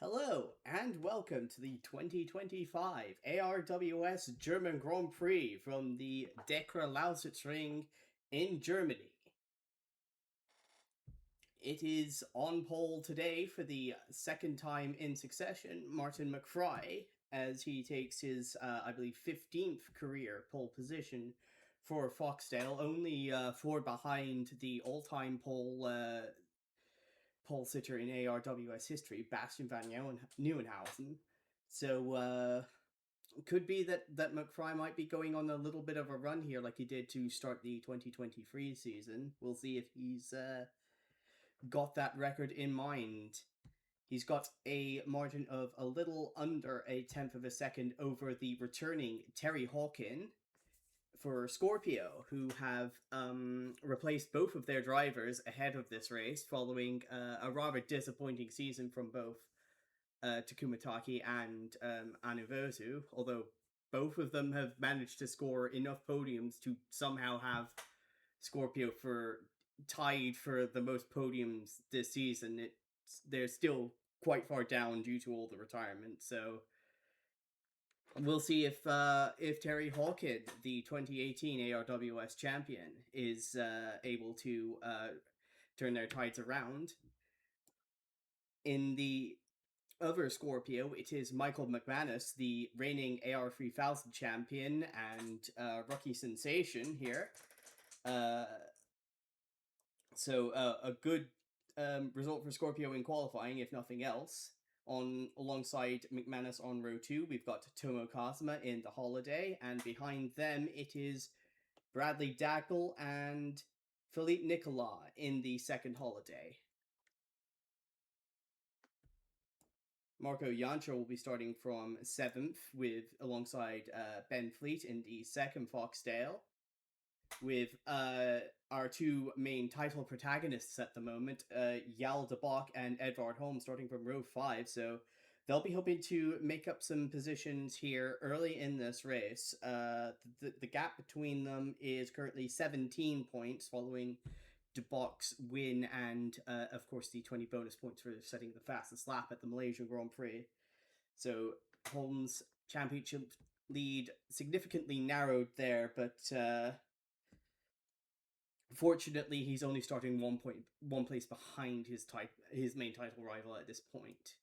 Hello and welcome to the 2025 ARWS German Grand Prix from the Lausitzring in Germany. It is on pole today for the second time in succession, Martin McFry, as he takes his, I believe, 15th career pole position for Foxdale, only 4 behind the all-time pole sitter in ARWS history, Bastian van Nieuwenhausen. So, could be that McFry might be going on a little bit of a run here like he did to start the 2023 season. We'll see if he's got that record in mind. He's got a margin of a little under a tenth of a second over the returning Terry Hawkin for Scorpio, who have replaced both of their drivers ahead of this race following a rather disappointing season from both Takuma Taki and Anuvozu, although both of them have managed to score enough podiums to somehow have Scorpio tied for the most podiums this season. They're still quite far down due to all the retirement, so we'll see if Terry Hawkin, the 2018 ARWS champion, is able to turn their tides around. In the other Scorpio, it is Michael McManus, the reigning AR3000 champion and rookie sensation here. So a good result for Scorpio in qualifying, if nothing else. Alongside McManus on row 2, we've got Tomo Kazuma in the Holiday, and behind them it is Bradley Dackel and Phillippe Nicolas in the second Holiday. Marco Jancho will be starting from 7th alongside Ben Fleet in the second Foxdale, with our two main title protagonists at the moment, Yaël de Bock and Edvard Holm, starting from row 5. So they'll be hoping to make up some positions here early in this race. The gap between them is currently 17 points following de Bock's win and, of course, the 20 bonus points for setting the fastest lap at the Malaysian Grand Prix. So Holm's championship lead significantly narrowed there, but fortunately, he's only starting one place behind his main title rival at this point.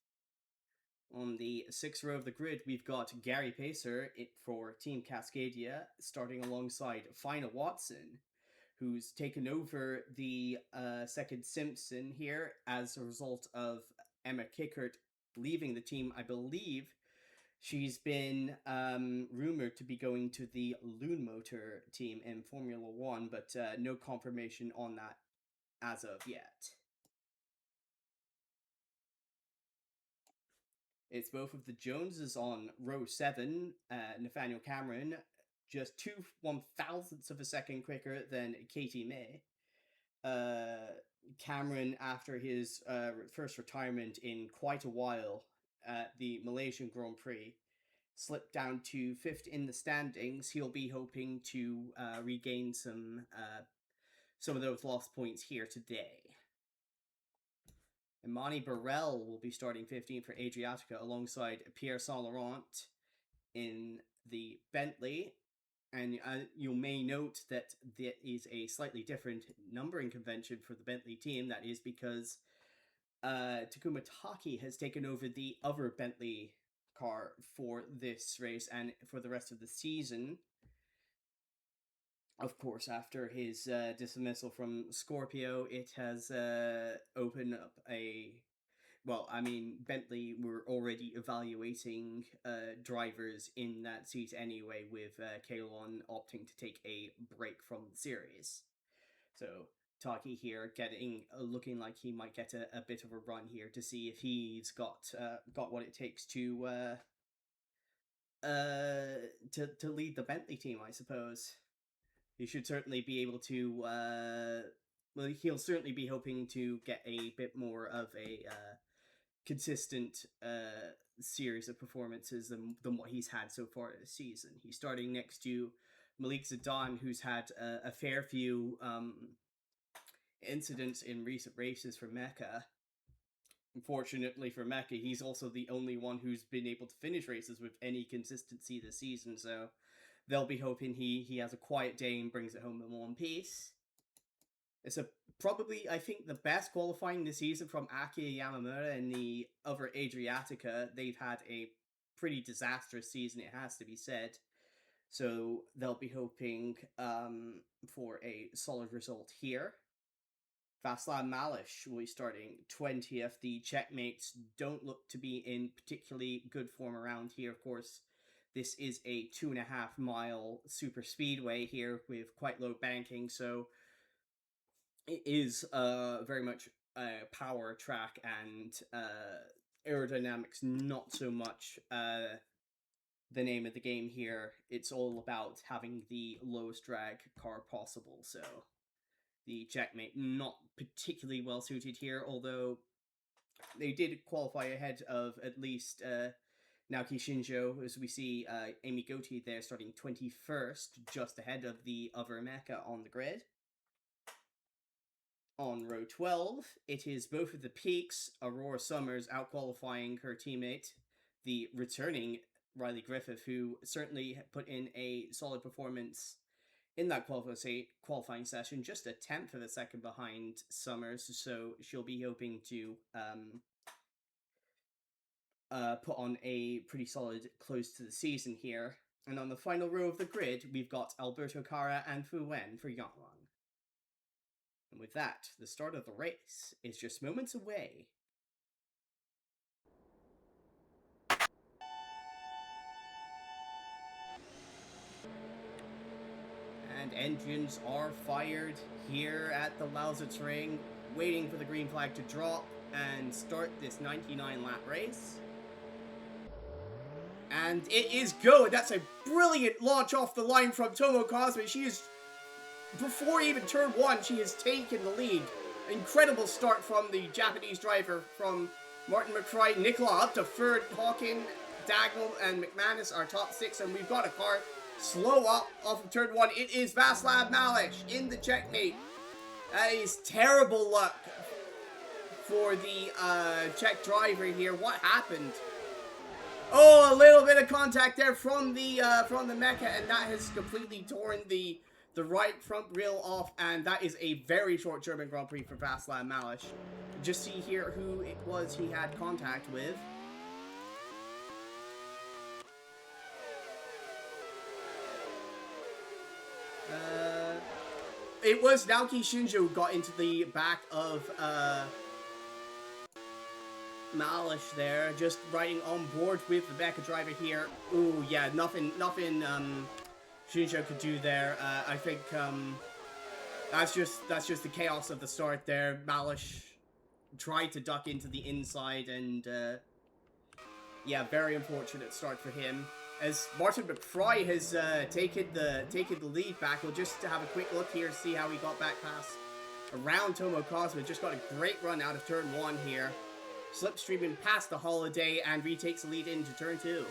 On the 6th row of the grid, we've got Gary Pacer for Team Cascadia, starting alongside Fina Watson, who's taken over the second Simpson here as a result of Emma Kickert leaving the team. I believe she's been rumored to be going to the Loon Motor team in Formula 1, but no confirmation on that as of yet. It's both of the Joneses on row 7. Nathanael Cameron, just 2/1000ths of a second quicker than Katie May. Cameron, after his first retirement in quite a while at the Malaysian Grand Prix, slipped down to 5th in the standings. He'll be hoping to regain some of those lost points here today. Imani Burrell will be starting 15th for Adriatica alongside Pierre Saint-Laurent in the Bentley. And you may note that there is a slightly different numbering convention for the Bentley team. That is because Takuma Taki has taken over the other Bentley car for this race and for the rest of the season. Of course, after his dismissal from Scorpio, it has opened up Bentley were already evaluating drivers in that seat anyway, with Kalon opting to take a break from the series. So Taki here looking like he might get a bit of a run here to see if he's got what it takes to lead the Bentley team, I suppose. He should certainly be able to he'll certainly be hoping to get a bit more of a consistent series of performances than what he's had so far this season. He's starting next to Malik Zidane, who's had a fair few incidents in recent races for Mecca, Unfortunately for Mecha, he's also the only one who's been able to finish races with any consistency this season, so they'll be hoping he has a quiet day and brings it home in one piece. It's probably, I think, the best qualifying this season from Aki Yamamura and the other Adriatica. They've had a pretty disastrous season, it has to be said. So they'll be hoping for a solid result here. Václav Mališ will be starting 20th. The Czechmates don't look to be in particularly good form around here. Of course, this is a 2.5 mile super speedway here with quite low banking, so it is very much a power track, and aerodynamics not so much the name of the game here. It's all about having the lowest drag car possible, so the Czechmate not particularly well suited here, although they did qualify ahead of at least Naoki Shinjo, as we see Amy Gotti there starting 21st, just ahead of the other mecha on the grid. On row 12, it is both of the peaks, Aurora Summers out-qualifying her teammate, the returning Riley Griffith, who certainly put in a solid performance in that qualifying session, just a tenth of a second behind Summers, so she'll be hoping to put on a pretty solid close to the season here. And on the final row of the grid, we've got Alberto Cara and Fu Wen for Yangwang. And with that, the start of the race is just moments away. And engines are fired here at the Lausitzring, waiting for the green flag to drop and start this 99-lap race. And it is go! That's a brilliant launch off the line from Tomo Cosme. She is, before even turn 1, she has taken the lead. Incredible start from the Japanese driver, from Martin McFry. Nicola up to third. Hawkin, Dagnall, and McManus are top 6, and we've got a car slow up off of turn 1. It is Václav Mališ in the Czechmate. That is terrible luck for the Czech driver here. What happened? Oh, a little bit of contact there from the mecha, and that has completely torn the right front grille off, and that is a very short German Grand Prix for Václav Mališ. Just see here who it was he had contact with. It was Naoki Shinjo who got into the back of Mališ there, just riding on board with the Becca driver here. Ooh, yeah, nothing Shinjo could do there. I think that's just the chaos of the start there. Mališ tried to duck into the inside, and yeah, very unfortunate start for him. As Martin McFry has taken the lead back, we'll just have a quick look here to see how he got back past around Tomo Cosme. Just got a great run out of turn 1 here. Slipstreaming past the Holiday and retakes the lead into turn 2.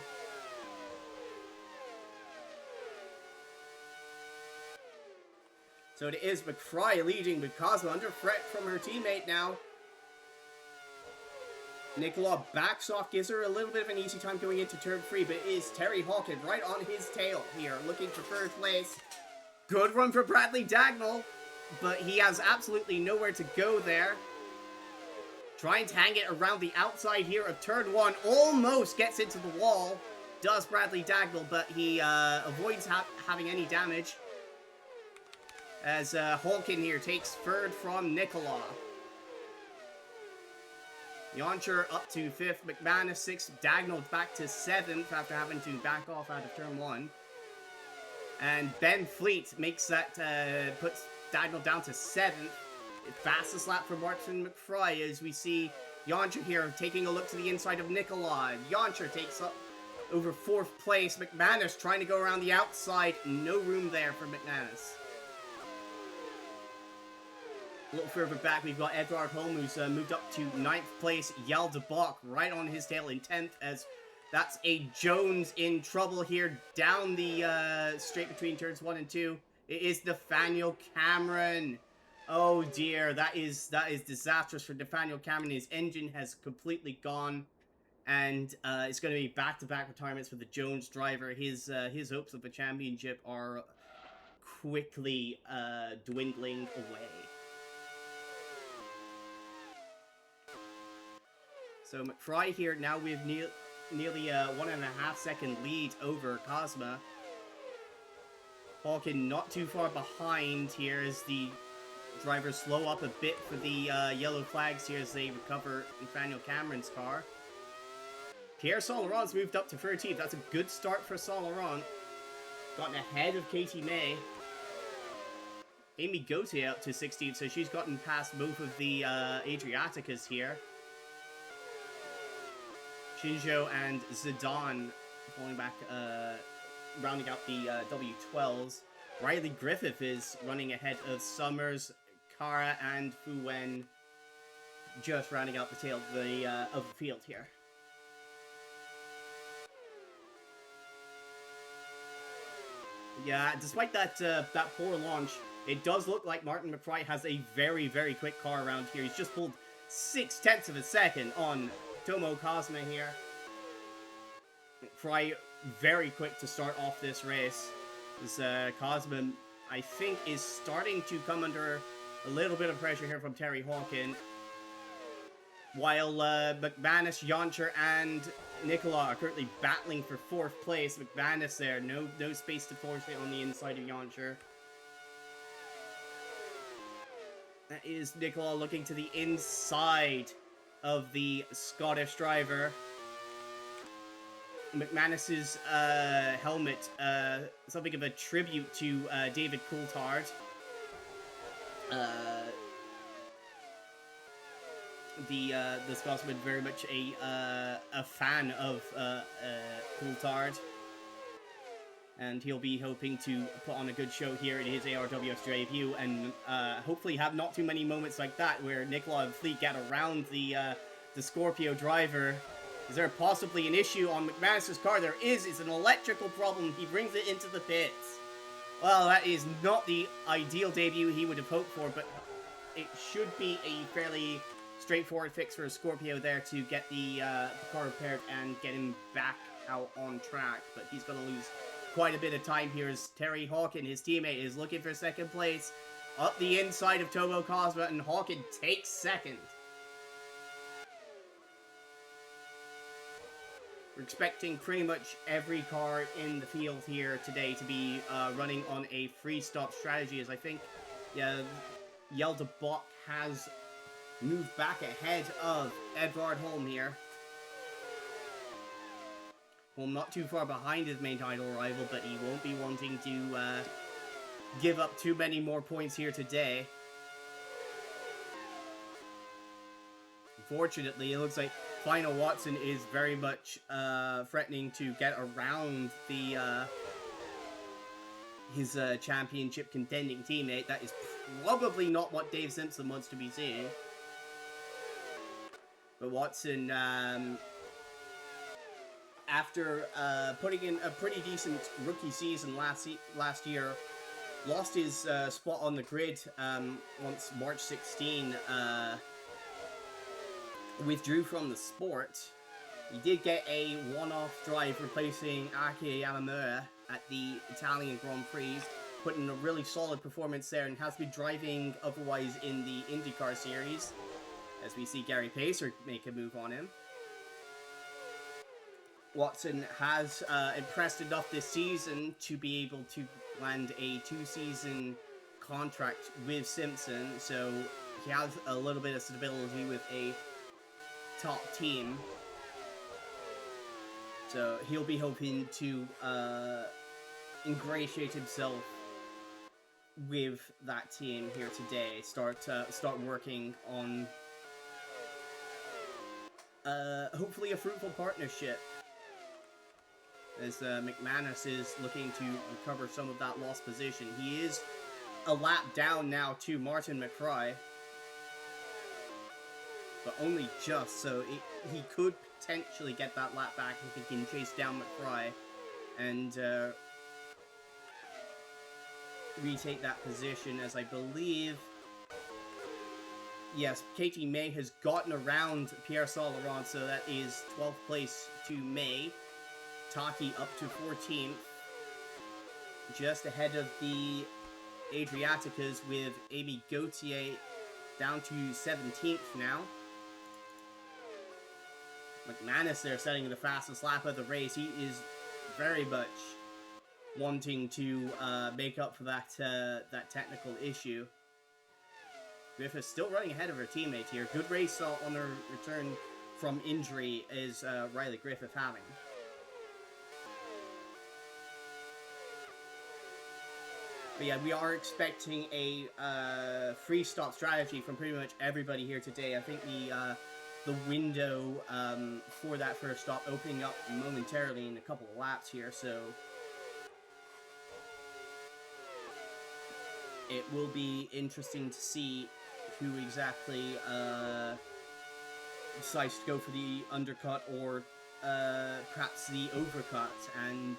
So it is McFry leading, with Cosmo under threat from her teammate now. Nicola backs off, gives her a little bit of an easy time going into turn 3, but it is Terry Hawkins right on his tail here, looking for third place. Good run for Bradley Dagnall, but he has absolutely nowhere to go there. Trying to hang it around the outside here of turn 1, almost gets into the wall, does Bradley Dagnall, but he avoids having any damage. As Hawkin here takes third from Nicola. Yoncher up to 5th, McManus 6th, Dagnall back to 7th after having to back off out of turn 1. And Ben Fleet makes that, puts Dagnall down to 7th. Fastest lap for Martin McFry, as we see Yoncher here taking a look to the inside of Nicola. Yoncher takes up over 4th place. McManus trying to go around the outside. No room there for McManus. A little further back, we've got Edvard Holm, who's moved up to 9th place. Yaël de Bock right on his tail in 10th, as that's a Jones in trouble here down the straight between turns 1 and 2. It is Nathanael Cameron Oh dear, that is disastrous for Nathanael Cameron. His engine has completely gone, and it's going to be back-to-back retirements for the Jones driver. His hopes of a championship are quickly dwindling away. So McFry here now with nearly a 1.5 second lead over Cosma. Hawken not too far behind here as the drivers slow up a bit for the yellow flags here as they recover Nathanael Cameron's car. Pierre Saint-Laurent's moved up to 13th. That's a good start for Saint-Laurent. Gotten ahead of Katie May. Amy Gauthier up to 16th, so she's gotten past both of the Adriaticas here. Shinjo and Zidane falling back, rounding out the W12s. Riley Griffith is running ahead of Summers, Kara, and Fu Wen, just rounding out the tail of the field here. Yeah, despite that that poor launch, it does look like Martin McFry has a very, very quick car around here. He's just pulled 0.6 of a second on Tomo Cosma here. McFry very quick to start off this race. This Cosma, I think, is starting to come under a little bit of pressure here from Terry Hawken. While McManus, Yoncher, and Nicolas are currently battling for 4th place. McManus there, no space to force it on the inside of Yoncher. That is Nicolas looking to the inside of the Scottish driver. McManus's helmet, something of a tribute to David Coulthard. The Scotsman very much a fan of Coulthard, and he'll be hoping to put on a good show here in his ARWS debut, and hopefully have not too many moments like that where Nicolas and Fleet get around the Scorpio driver. Is there possibly an issue on McManus's car? There is. It's an electrical problem. He brings it into the pits. Well, that is not the ideal debut he would have hoped for, but it should be a fairly straightforward fix for a Scorpio there to get the car repaired and get him back out on track. But he's going to lose quite a bit of time here as Terry Hawken, his teammate, is looking for 2nd place up the inside of Tomo Cosma, and Hawken takes 2nd. We're expecting pretty much every car in the field here today to be running on a free stop strategy, as I think Yaël de Bock has moved back ahead of Edvard Holm here. Holm not too far behind his main title rival, but he won't be wanting to give up too many more points here today. Unfortunately, it looks like Final Watson is very much threatening to get around the his championship contending teammate. That is probably not what Dave Simpson wants to be seeing. But Watson, after putting in a pretty decent rookie season last year, lost his spot on the grid once March 16 withdrew from the sport. He did get a one-off drive replacing Aki Yamamura at the Italian Grand Prix, put in a really solid performance there, and has been driving otherwise in the IndyCar series, as we see Gary Pacer make a move on him. Watson has impressed enough this season to be able to land a 2-season contract with Simpson, so he has a little bit of stability with a top team. So he'll be hoping to ingratiate himself with that team here today. Start working on hopefully a fruitful partnership, as McManus is looking to recover some of that lost position. He is a lap down now to Martin McFry, but only just, so he could potentially get that lap back if he can chase down McFry and retake that position, as I believe yes, Katie May has gotten around Pierre Saint-Laurent, so that is 12th place to May. Taki up to 14th. Just ahead of the Adriaticas, with Amy Gauthier down to 17th now. McManus there setting the fastest lap of the race. He is very much wanting to make up for that technical issue. Griffith still running ahead of her teammate here. Good race on her return from injury is Riley Griffith having. But yeah, we are expecting a free stop strategy from pretty much everybody here today. I think the window for that first stop opening up momentarily in a couple of laps here, so it will be interesting to see who exactly decides to go for the undercut or perhaps the overcut, and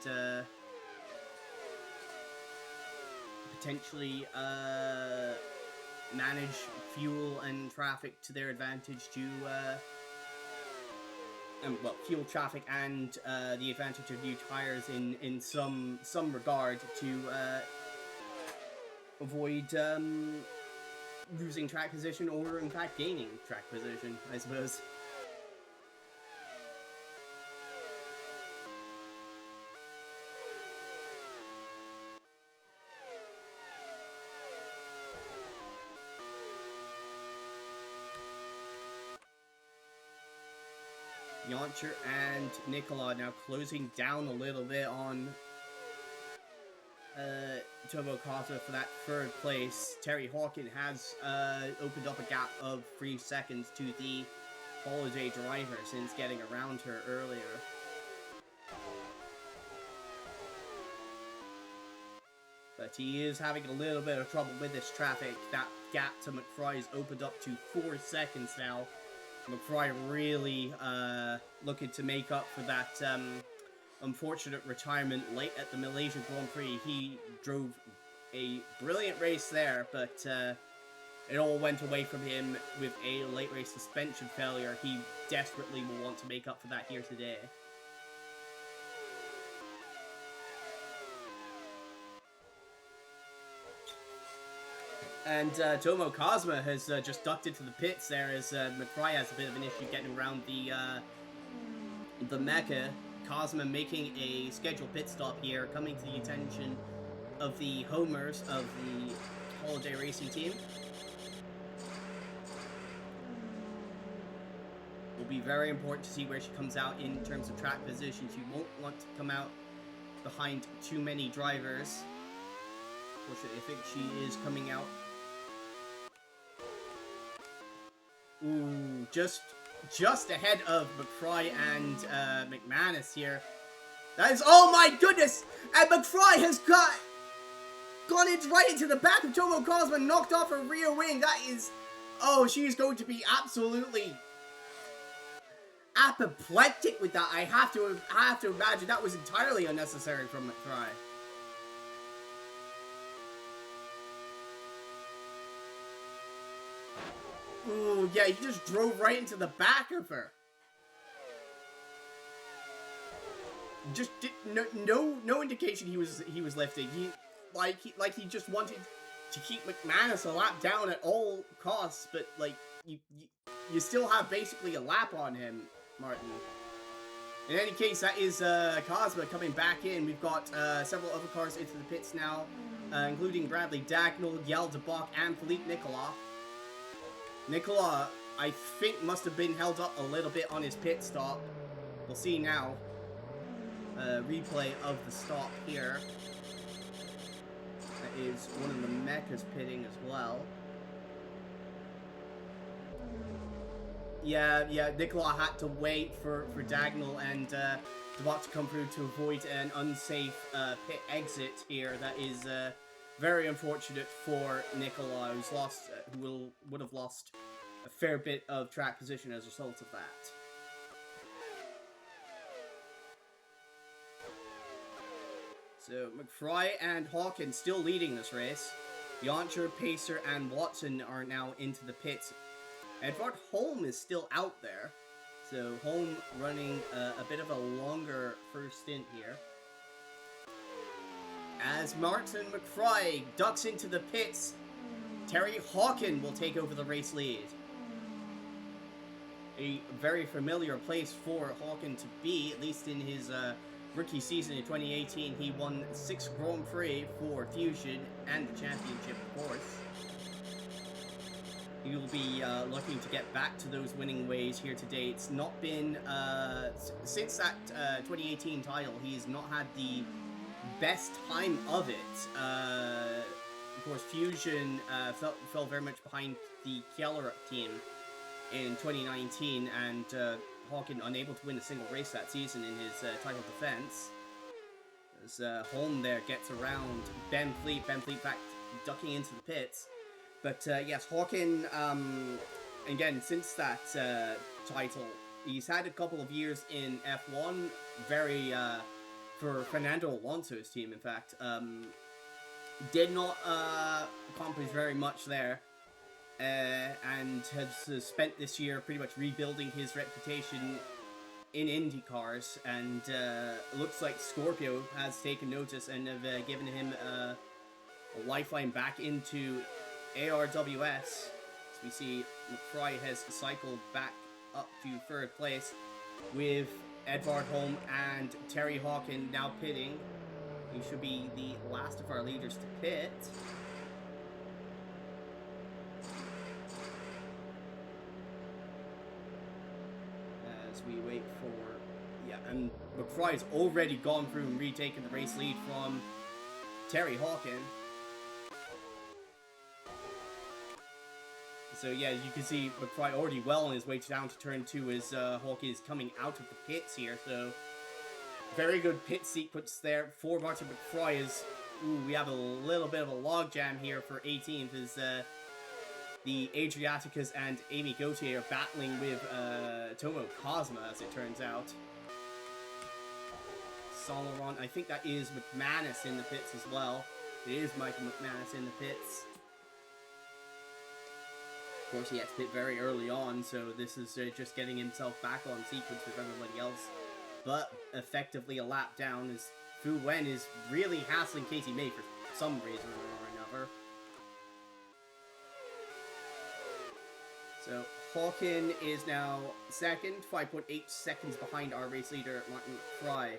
potentially manage fuel and traffic to their advantage to well, fuel traffic and the advantage of new tires in some regard to avoid losing track position, or in fact gaining track position, I suppose. Yauncher and Nicola now closing down a little bit on Tomo Kata for that third place. Terry Hawkin has opened up a gap of 3 seconds to the holiday driver since getting around her earlier. But he is having a little bit of trouble with this traffic. That gap to McFry is opened up to 4 seconds now. McFry really looking to make up for that unfortunate retirement late at the Malaysia Grand Prix. He drove a brilliant race there, but it all went away from him with a late race suspension failure. He desperately will want to make up for that here today. And Tomo Kazma has just ducked into the pits there, as McFry has a bit of an issue getting around the mecha. Kazma making a scheduled pit stop here, coming to the attention of the homers of the holiday racing team. Will be very important to see where she comes out in terms of track position. She won't want to come out behind too many drivers. Fortunately, I think she is coming out. Ooh, just ahead of McFry and McManus here. That is, oh my goodness! And McFry has gone right into the back of Tomo Cosma, knocked off her rear wing. That is, oh, she is going to be absolutely apoplectic with that. I have to imagine that was entirely unnecessary from McFry. Ooh, yeah, he just drove right into the back of her. Just no indication he was lifting. He just wanted to keep McManus a lap down at all costs, but like you still have basically a lap on him, Martin. In any case, that is Cosma coming back in. We've got several other cars into the pits now, including Bradley Dagnall, Yaël de Bock, and Phillippe Nicolas. Nicolas, I think, must have been held up a little bit on his pit stop. We'll see now. Replay of the stop here. That is one of the mechas pitting as well. Yeah, Nicolas had to wait for Dagnall and de Bock to come through to avoid an unsafe pit exit here. That is very unfortunate for Nicolas, who's lost, who would have lost a fair bit of track position as a result of that. So McFry and Hawkins still leading this race. Yauncher, Pacer, and Watson are now into the pits Edvard Holm is still out there. So Holm running a bit of a longer first stint here. As Martin McFry ducks into the pits, Terry Hawken will take over the race lead. A very familiar place for Hawken to be, at least in his rookie season in 2018. He won 6 Grand Prix for Fusion and the championship, of course. He will be looking to get back to those winning ways here today. It's not been, since that 2018 title, he's not had the best time of it. Of course, Fusion fell very much behind the Kjellerup team in 2019, and Hawken unable to win a single race that season in his title defense. As Holm there gets around Ben Fleet in fact ducking into the pits. But yes, Hawken, again, since that title, he's had a couple of years in F1, very, for Fernando Alonso's team, in fact, did not accomplish very much there, and has spent this year pretty much rebuilding his reputation in Indy cars, and looks like Scorpio has taken notice and have given him a lifeline back into ARWS. As we see, McFry has cycled back up to 3rd place with Edvard Holm and Terry Hawken now pitting. He should be the last of our leaders to pit. As we wait for... Yeah, and McFry's already gone through and retaken the race lead from Terry Hawken. So yeah, you can see McFry already well on his way down to turn 2 as Hawken is coming out of the pits here. So very good pit sequence there for Martin McFry. As we have a little bit of a logjam here for 18th as the Adriaticas and Amy Gauthier are battling with Tomo Cosma, as it turns out. Saint Laurent, I think that is McManus in the pits as well. It is Michael McManus in the pits. Of course, he had to pit very early on, so this is just getting himself back on sequence with everybody else. But effectively a lap down, as Fu Wen is really hassling Casey May for some reason or another. So Hawken is now 2nd, 5.8 seconds behind our race leader, Martin McFry.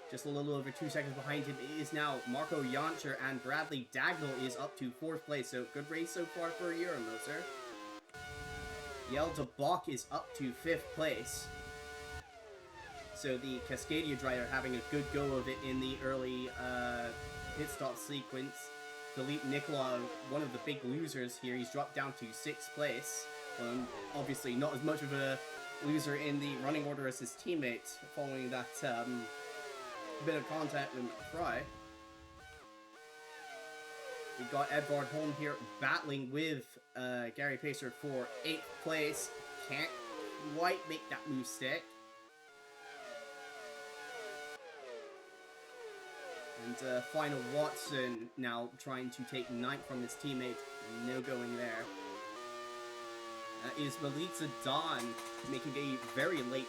Just a little over 2 seconds behind him is now Marco Jancher, and Bradley Dagnall is up to 4th place. So good race so far for Euromoser. Yaël de Bock is up to 5th place. So the Cascadia driver having a good go of it in the early pit stop sequence. Phillippe Nicolas, one of the big losers here, he's dropped down to 6th place. Obviously not as much of a loser in the running order as his teammates following that bit of contact with McFry. We've got Edvard Holm here battling with Gary Pacer for 8th place. Can't quite make that move stick. And Final Watson now trying to take 9th from his teammate. No going there. Is Melitza Dawn making a very late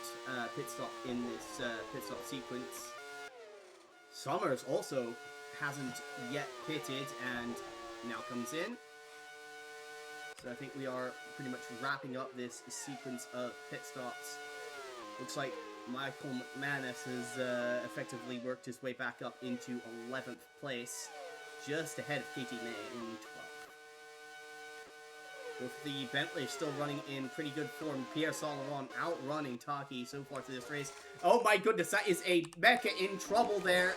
pit stop in this pit stop sequence. Summers also hasn't yet pitted and now comes in. So I think we are pretty much wrapping up this sequence of pit stops. Looks like Michael McManus has effectively worked his way back up into 11th place, just ahead of Katie May in 12th. With the Bentley still running in pretty good form, Pierre Saint Laurent outrunning Taki so far through this race. Oh my goodness, that is a mecha in trouble there.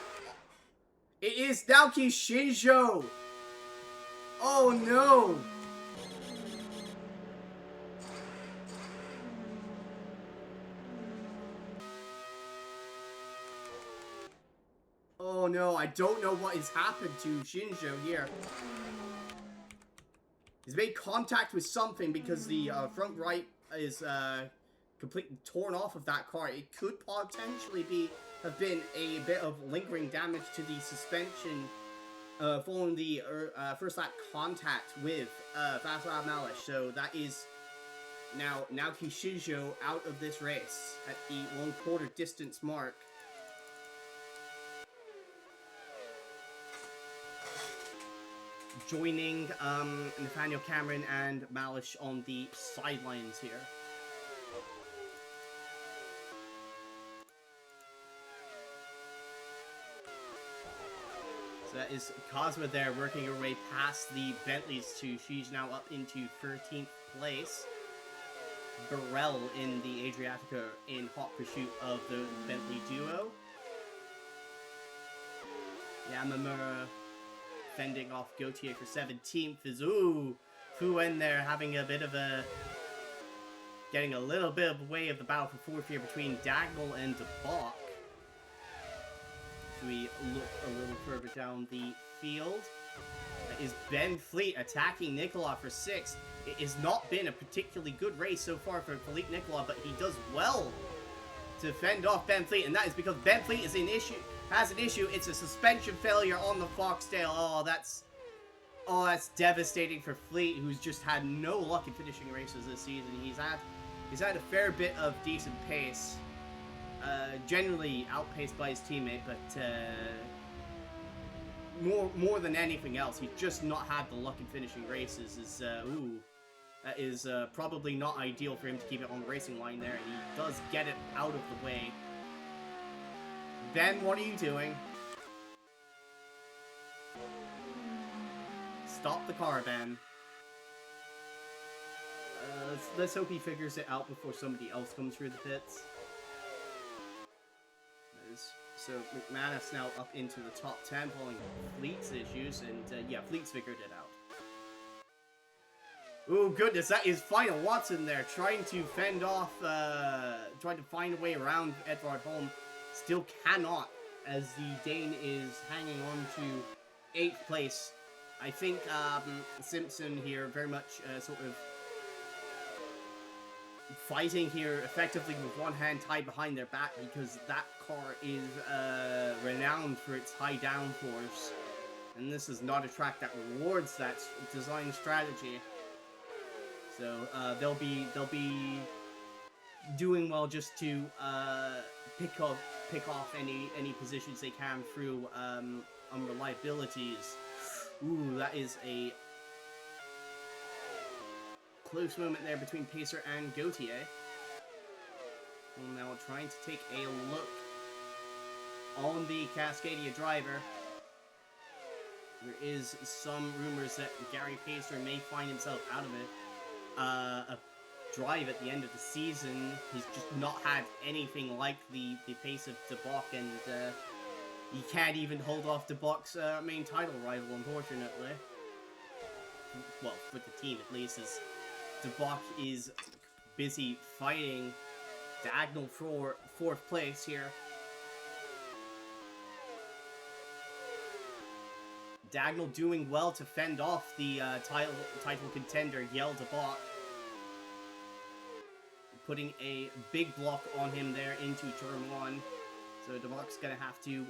It is Naoki Shinjo. Oh no. Oh no, I don't know what has happened to Shinjo here. He's made contact with something because the front right is completely torn off of that car. It could potentially have been a bit of lingering damage to the suspension following the first lap contact with Václav Malish. So that is Now Kishijo out of this race at the 1/4 distance mark. Joining Nathanael Cameron and Malish on the sidelines here. So that is Cosma there working her way past the Bentleys too. She's now up into 13th place. Burrell in the Adriatica in hot pursuit of the Bentley duo. Yamamura fending off Gautier for 17th is, Fu En there having a bit of a... getting a little bit of way of the battle for 4th here between Dagnall and De Bock. As we look a little further down the field. That is Ben Fleet attacking Nicolas for 6th. It has not been a particularly good race so far for Phillippe Nicolas, but he does well to fend off Ben Fleet, and that is because Ben Fleet is has an issue. It's a suspension failure on the Foxtail. Oh, that's devastating for Fleet, who's just had no luck in finishing races this season. He's had a fair bit of decent pace, generally outpaced by his teammate, but more than anything else, he's just not had the luck in finishing races. That is probably not ideal for him to keep it on the racing line there, and he does get it out of the way. Ben, what are you doing? Stop the car, Ben. Let's hope he figures it out before somebody else comes through the pits. So McManus now up into the top 10 following Fleet's issues, and yeah, Fleet's figured it out. Oh goodness, that is Final Watson there, trying to fend off, trying to find a way around Edvard Holm. Still cannot, as the Dane is hanging on to 8th place. I think Simpson here very much sort of fighting here effectively with one hand tied behind their back, because that car is renowned for its high downforce, and this is not a track that rewards that design strategy. So they'll be doing well just to pick off any positions they can through unreliabilities. Ooh, that is a close moment there between Pacer and Gautier. Well, now trying to take a look on the Cascadia driver. There is some rumors that Gary Pacer may find himself out of it. A drive at the end of the season. He's just not had anything like the pace of De Bock, and he can't even hold off De Bock's main title rival, unfortunately. Well, with the team at least, as De Bock is busy fighting Dagnall for 4th place here. Dagnall doing well to fend off the title contender Yaël de Bock, putting a big block on him there into turn 1. So De Bock's gonna have to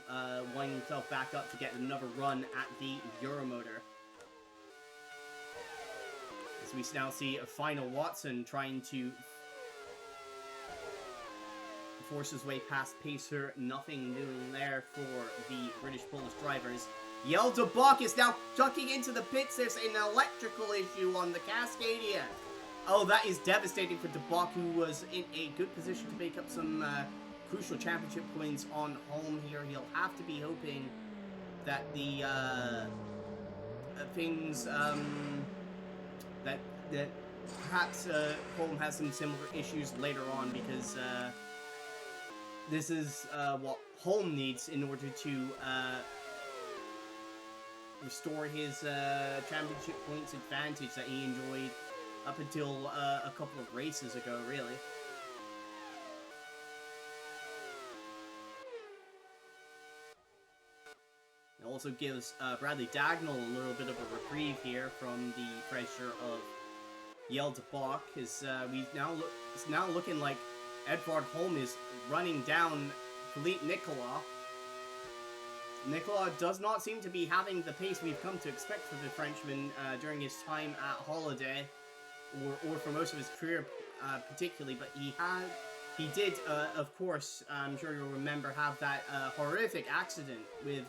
wind himself back up to get another run at the Euromotor. As we now see a Final Watson trying to force his way past Pacer. Nothing doing there for the British-Polish drivers. Yaël de Bock is now ducking into the pits. There's an electrical issue on the Cascadia. Oh, that is devastating for De Bock, who was in a good position to make up some crucial championship points on Holm here. He'll have to be hoping that the things that perhaps Holm has some similar issues later on, because this is what Holm needs in order to restore his championship points advantage that he enjoyed up until a couple of races ago, really. It also gives Bradley Dagnall a little bit of a reprieve here from the pressure of Yaël de Bock. It's now looking like Edvard Holm is running down Phillippe Nicolas. Nicolas does not seem to be having the pace we've come to expect from the Frenchman during his time at Holiday, or for most of his career particularly, but he did, of course, I'm sure you'll remember, have that horrific accident with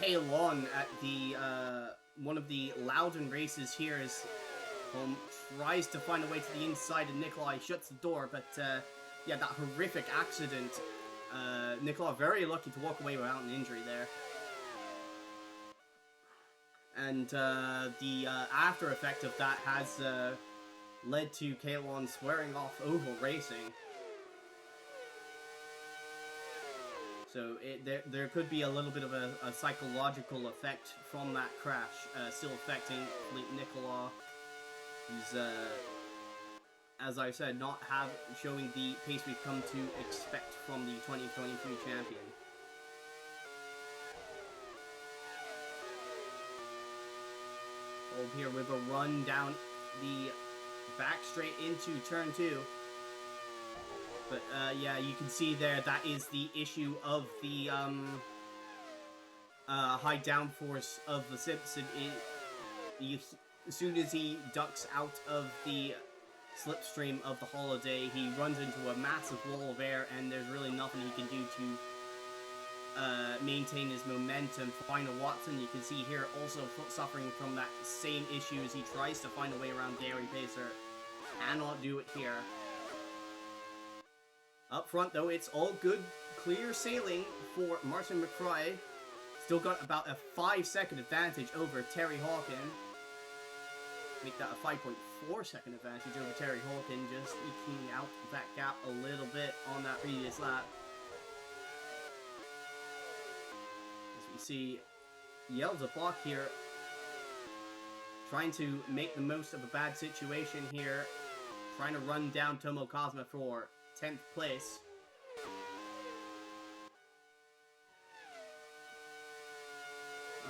K1 at the one of the Loudon races here, as Holm tries to find a way to the inside and Nikolai shuts the door, but yeah, that horrific accident. Nikolai very lucky to walk away without an injury there. And the after effect of that has led to K1 swearing off oval racing. So there could be a little bit of a psychological effect from that crash, still affecting Phillippe Nicolas, who's, as I said, not showing the pace we've come to expect from the 2023 champion. Over here with a run down the back straight into turn 2. But yeah, you can see there that is the issue of the high downforce of the Simpson. As soon as he ducks out of the slipstream of the Holiday, he runs into a massive wall of air, and there's really nothing he can do to maintain his momentum. Final Watson, you can see here, also suffering from that same issue as he tries to find a way around Gary Pacer. Cannot do it here. Up front, though, it's all good, clear sailing for Martin McFry. Still got about a 5-second advantage over Terry Hawkin. Make that a 5.4-second advantage over Terry Hawkin, just eking out that gap a little bit on that previous lap. As we see Yaël de Bock here, trying to make the most of a bad situation here, trying to run down Tomo Cosma for 10th place.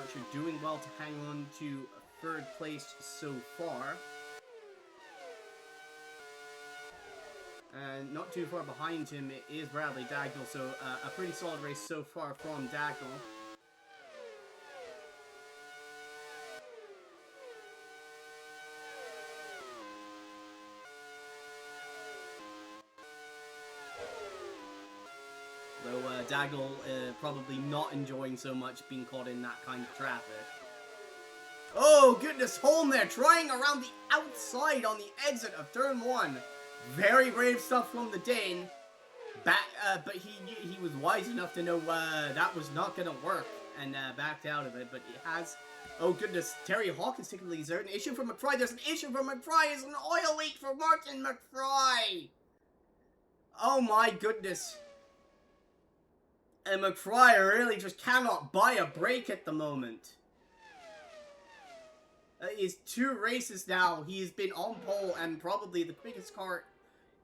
Archer doing well to hang on to 3rd place so far. And not too far behind him is Bradley Dagnall, so a pretty solid race so far from Dagnall. Dagnall probably not enjoying so much being caught in that kind of traffic. Oh goodness, Holm there trying around the outside on the exit of turn 1. Very brave stuff from the Dane. But he was wise enough to know that was not going to work and backed out of it. But it has. Oh goodness, Terry Hawkins particularly. Is there an issue for McFry? There's an issue for McFry. It's an oil leak for Martin McFry. Oh my goodness. And McFry really just cannot buy a break at the moment. It's 2 races now. He's been on pole and probably the quickest car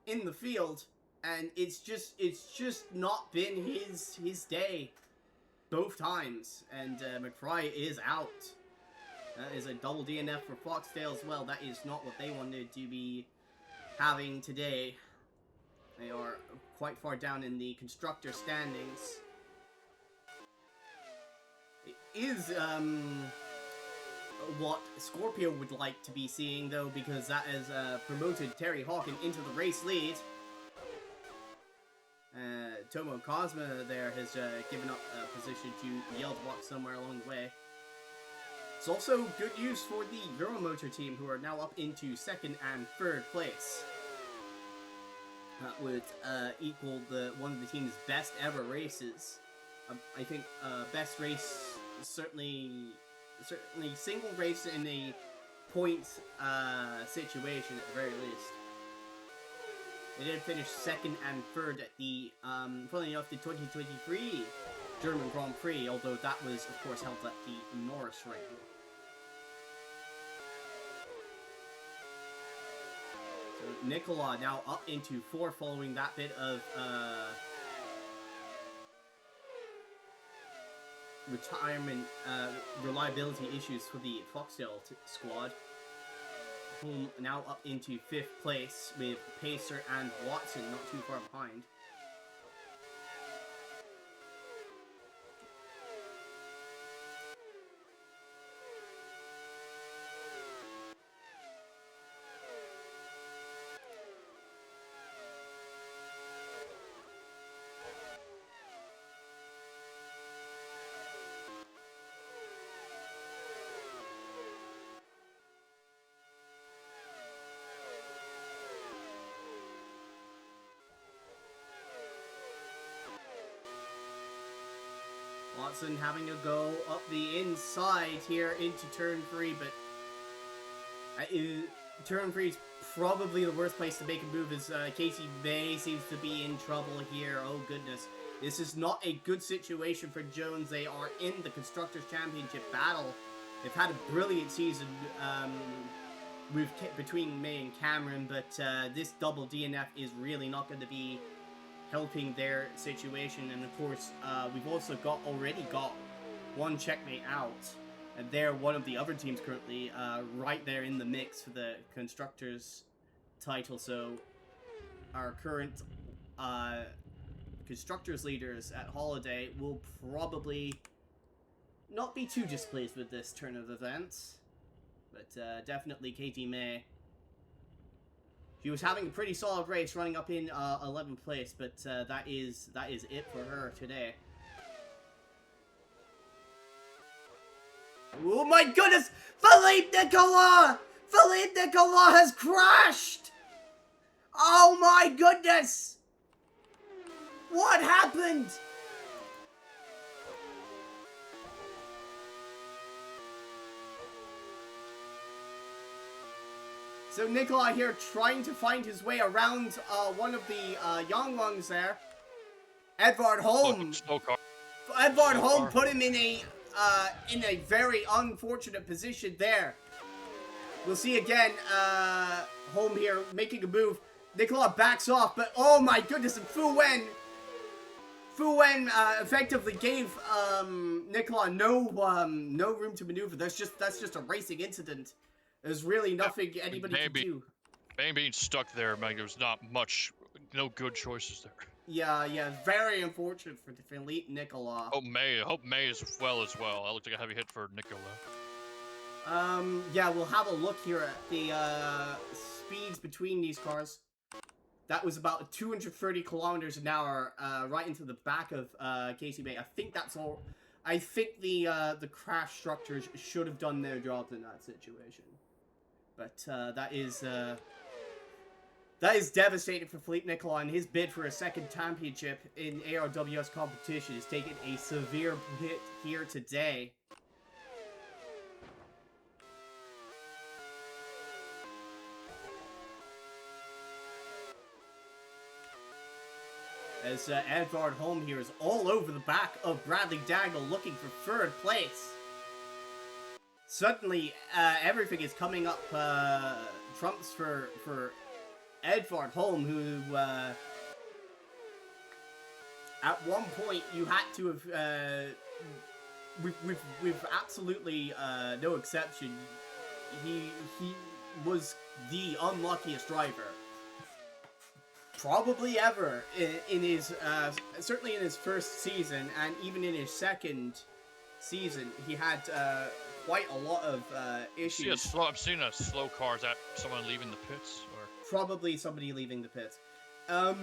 in the field, and it's just not been his day both times. And McFry is out. That is a double DNF for Foxdale as well. That is not what they wanted to be having today. They are quite far down in the constructor standings. Is what Scorpio would like to be seeing, though, because that has promoted Terry Hawkin into the race lead. Tomo Cosma there has given up a position to Yaël de Bock somewhere along the way. It's also good news for the Euromotor team, who are now up into 2nd and 3rd place. That would equal one of the team's best ever races. I think best race, certainly single race in a points situation at the very least. They did finish 2nd and 3rd at the, funnily enough, the 2023 German Grand Prix, although that was, of course, held at the Norris Ring. So Nicolas now up into 4 following that bit of retirement reliability issues for the Foxdale squad. Holm now up into 5th place with Pacer and Watson not too far behind. Watson having to go up the inside here into turn 3, but turn 3 is probably the worst place to make a move, as Casey May seems to be in trouble here. Oh goodness. This is not a good situation for Jones. They are in the Constructors Championship battle. They've had a brilliant season between May and Cameron, but this double DNF is really not going to be helping their situation. And of course, we've also already got one Czechmate out, and they're one of the other teams currently right there in the mix for the Constructors title. So our current Constructors leaders at Holiday will probably not be too displeased with this turn of events, but definitely Katie May. She was having a pretty solid race, running up in 11th place, but that is it for her today. Oh my goodness! Phillippe Nicolas! Phillippe Nicolas has crashed! Oh my goodness! What happened? So Nicolas here trying to find his way around one of the young ones there. Edvard Holm. Edvard Holm put him in a very unfortunate position there. We'll see again. Holm here making a move. Nicolas backs off, but oh my goodness! And Fu Wen effectively gave Nicolas no room to maneuver. That's just a racing incident. There's really nothing anybody can do. Being stuck there, man, there's not much, no good choices there. Yeah, very unfortunate for Phillippe Nicolas. Hope May is well. That looked like a heavy hit for Nicolas. Yeah, we'll have a look here at the speeds between these cars. That was about 230 kilometers an hour, right into the back of Casey May. I think that's all. I think the crash structures should have done their jobs in that situation. But that is devastating for Phillippe Nicolas, and his bid for a second championship in ARWS competition is taking a severe hit here today. As Edvard Holm here is all over the back of Bradley Dagnall looking for third place. Suddenly, everything is coming up trumps for Edvard Holm, who at one point you had to have, with absolutely no exception, he was the unluckiest driver probably ever in his certainly in his first season, and even in his second season he had quite a lot of issues. I'm seeing a slow cars at someone leaving the pits, or probably somebody leaving the pits. Oh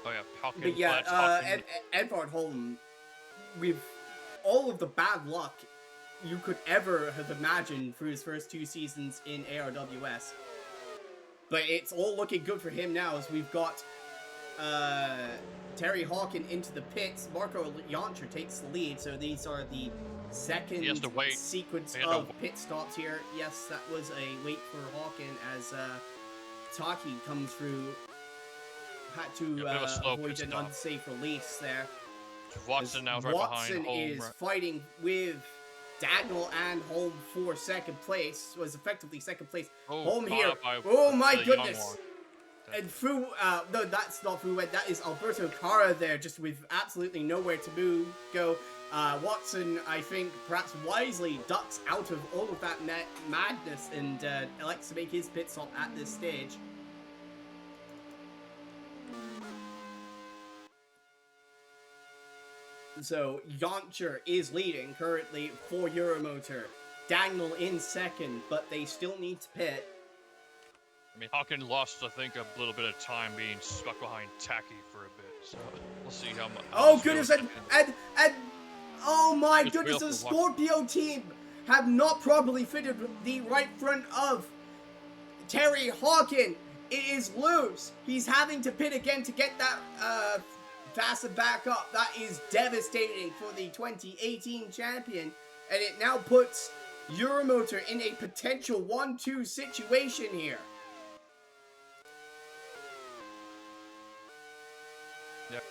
yeah, Hawkins. But yeah, Edvard Holm, with all of the bad luck you could ever have imagined for his first two seasons in ARWS. But it's all looking good for him now, as we've got Terry Hawkins into the pits. Marco Jancher takes the lead, so these are the second sequence of pit stops here. Yes, that was a wait for Hawkins as Taki comes through. Had to avoid an unsafe release there. Watson now right behind Holm. Watson is fighting with Dagnall and Holm for second place. Was effectively second place. Holm here. Oh my goodness. And no, that's not Fu Wen. That is Alberto Cara there, just with absolutely nowhere to go. Watson, I think, perhaps wisely ducks out of all of that madness and elects to make his pit stop at this stage. So, Jancher is leading currently for Euromotor. Dagnall in second, but they still need to pit. I mean, Hawkins lost, I think, a little bit of time being stuck behind Taki for a bit, so we'll see how much. Oh goodness, and oh my goodness, the Scorpio team have not properly fitted the right front of Terry Hawkins. It is loose. He's having to pit again to get that fastened back up. That is devastating for the 2018 champion. And it now puts Euromotor in a potential 1-2 situation here. Yep.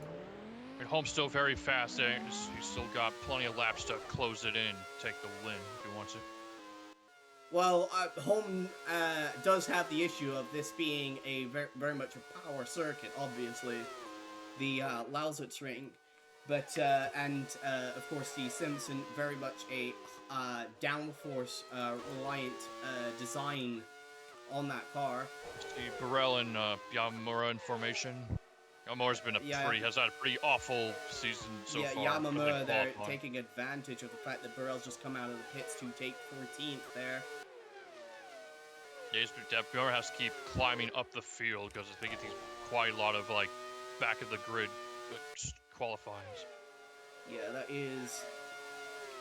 I mean, Holm's still very fast. He's still got plenty of laps to close it in, take the win if he wants it. Well, Holm does have the issue of this being a very much a power circuit, obviously. The Lausitzring. But, of course, the Simpson, very much a downforce reliant design on that car. See Burrell and Yamamura in formation. Yamamura's been has had a pretty awful season so far. Yeah, Yamamura there taking advantage of the fact that Burrell's just come out of the pits to take 14th there. Yeah, Yamamura has to keep climbing up the field because I think he's quite a lot of, like, back of the grid qualifiers. Yeah, that is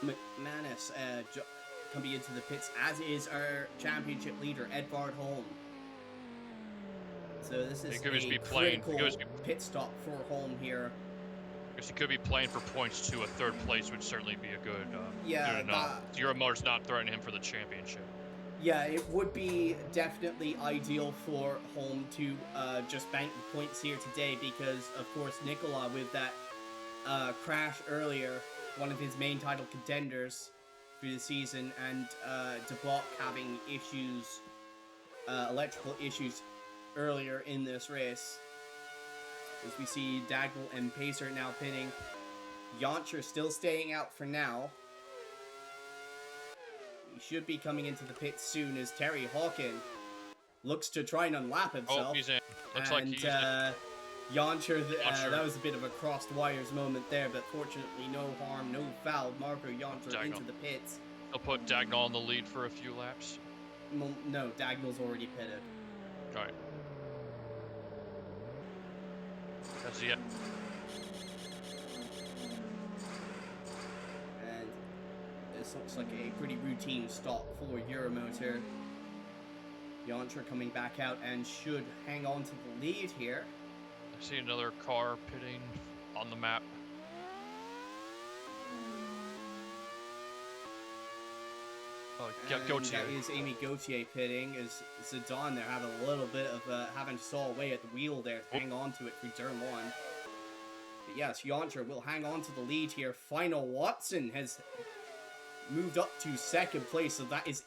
McManus coming into the pits, as is our championship leader, Edvard Holm. So this is a critical pit stop for Holm here. I guess he could be playing for points too. A third place would certainly be a good. Euromotor's not threatening him for the championship. Yeah, it would be definitely ideal for Holm to just bank the points here today because, of course, Nicolas with that crash earlier, one of his main title contenders through the season, and de Bock having issues, electrical issues earlier in this race. As we see Dagnall and Pacer now pitting. Yauncher still staying out for now. He should be coming into the pit soon as Terry Hawkin looks to try and unlap himself. Oh, he's in. Looks like he's in. Yauncher, that was a bit of a crossed wires moment there, but fortunately no harm, no foul. Marco Yauncher into the pits. He'll put Dagnall in the lead for a few laps. No, Dagnall's already pitted. All right. That's it. And this looks like a pretty routine stop for Euromotor. Yauncher coming back out and should hang on to the lead here. I see another car pitting on the map. Oh, Gautier. That is Amy Gautier pitting. As Zidane there having a little bit of having to saw away at the wheel there to hang on to it through turn one. But yes, Yauncher will hang on to the lead here. Final Watson has moved up to second place, so that is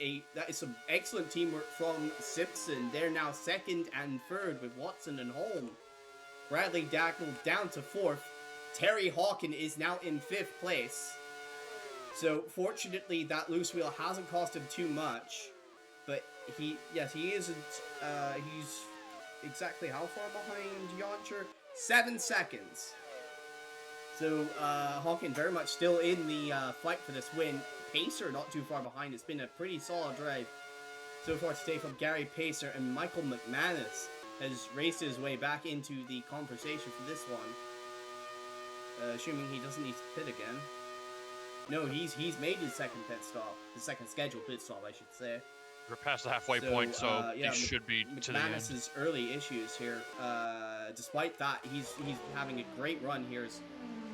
some excellent teamwork from Simpson. They're now second and third with Watson and Holm. Bradley Dagnall down to fourth. Terry Hawkin is now in fifth place. So fortunately, that loose wheel hasn't cost him too much, but he isn't. He's exactly how far behind Yauncher? 7 seconds. So Hawkin very much still in the fight for this win. Pacer not too far behind. It's been a pretty solid drive so far today from Gary Pacer, and Michael McManus has raced his way back into the conversation for this one. Assuming he doesn't need to pit again. No, he's made his second pit stop. His second scheduled pit stop, I should say. We're past the halfway point, so he should be to the end. McManus's early issues here. Despite that, he's having a great run here.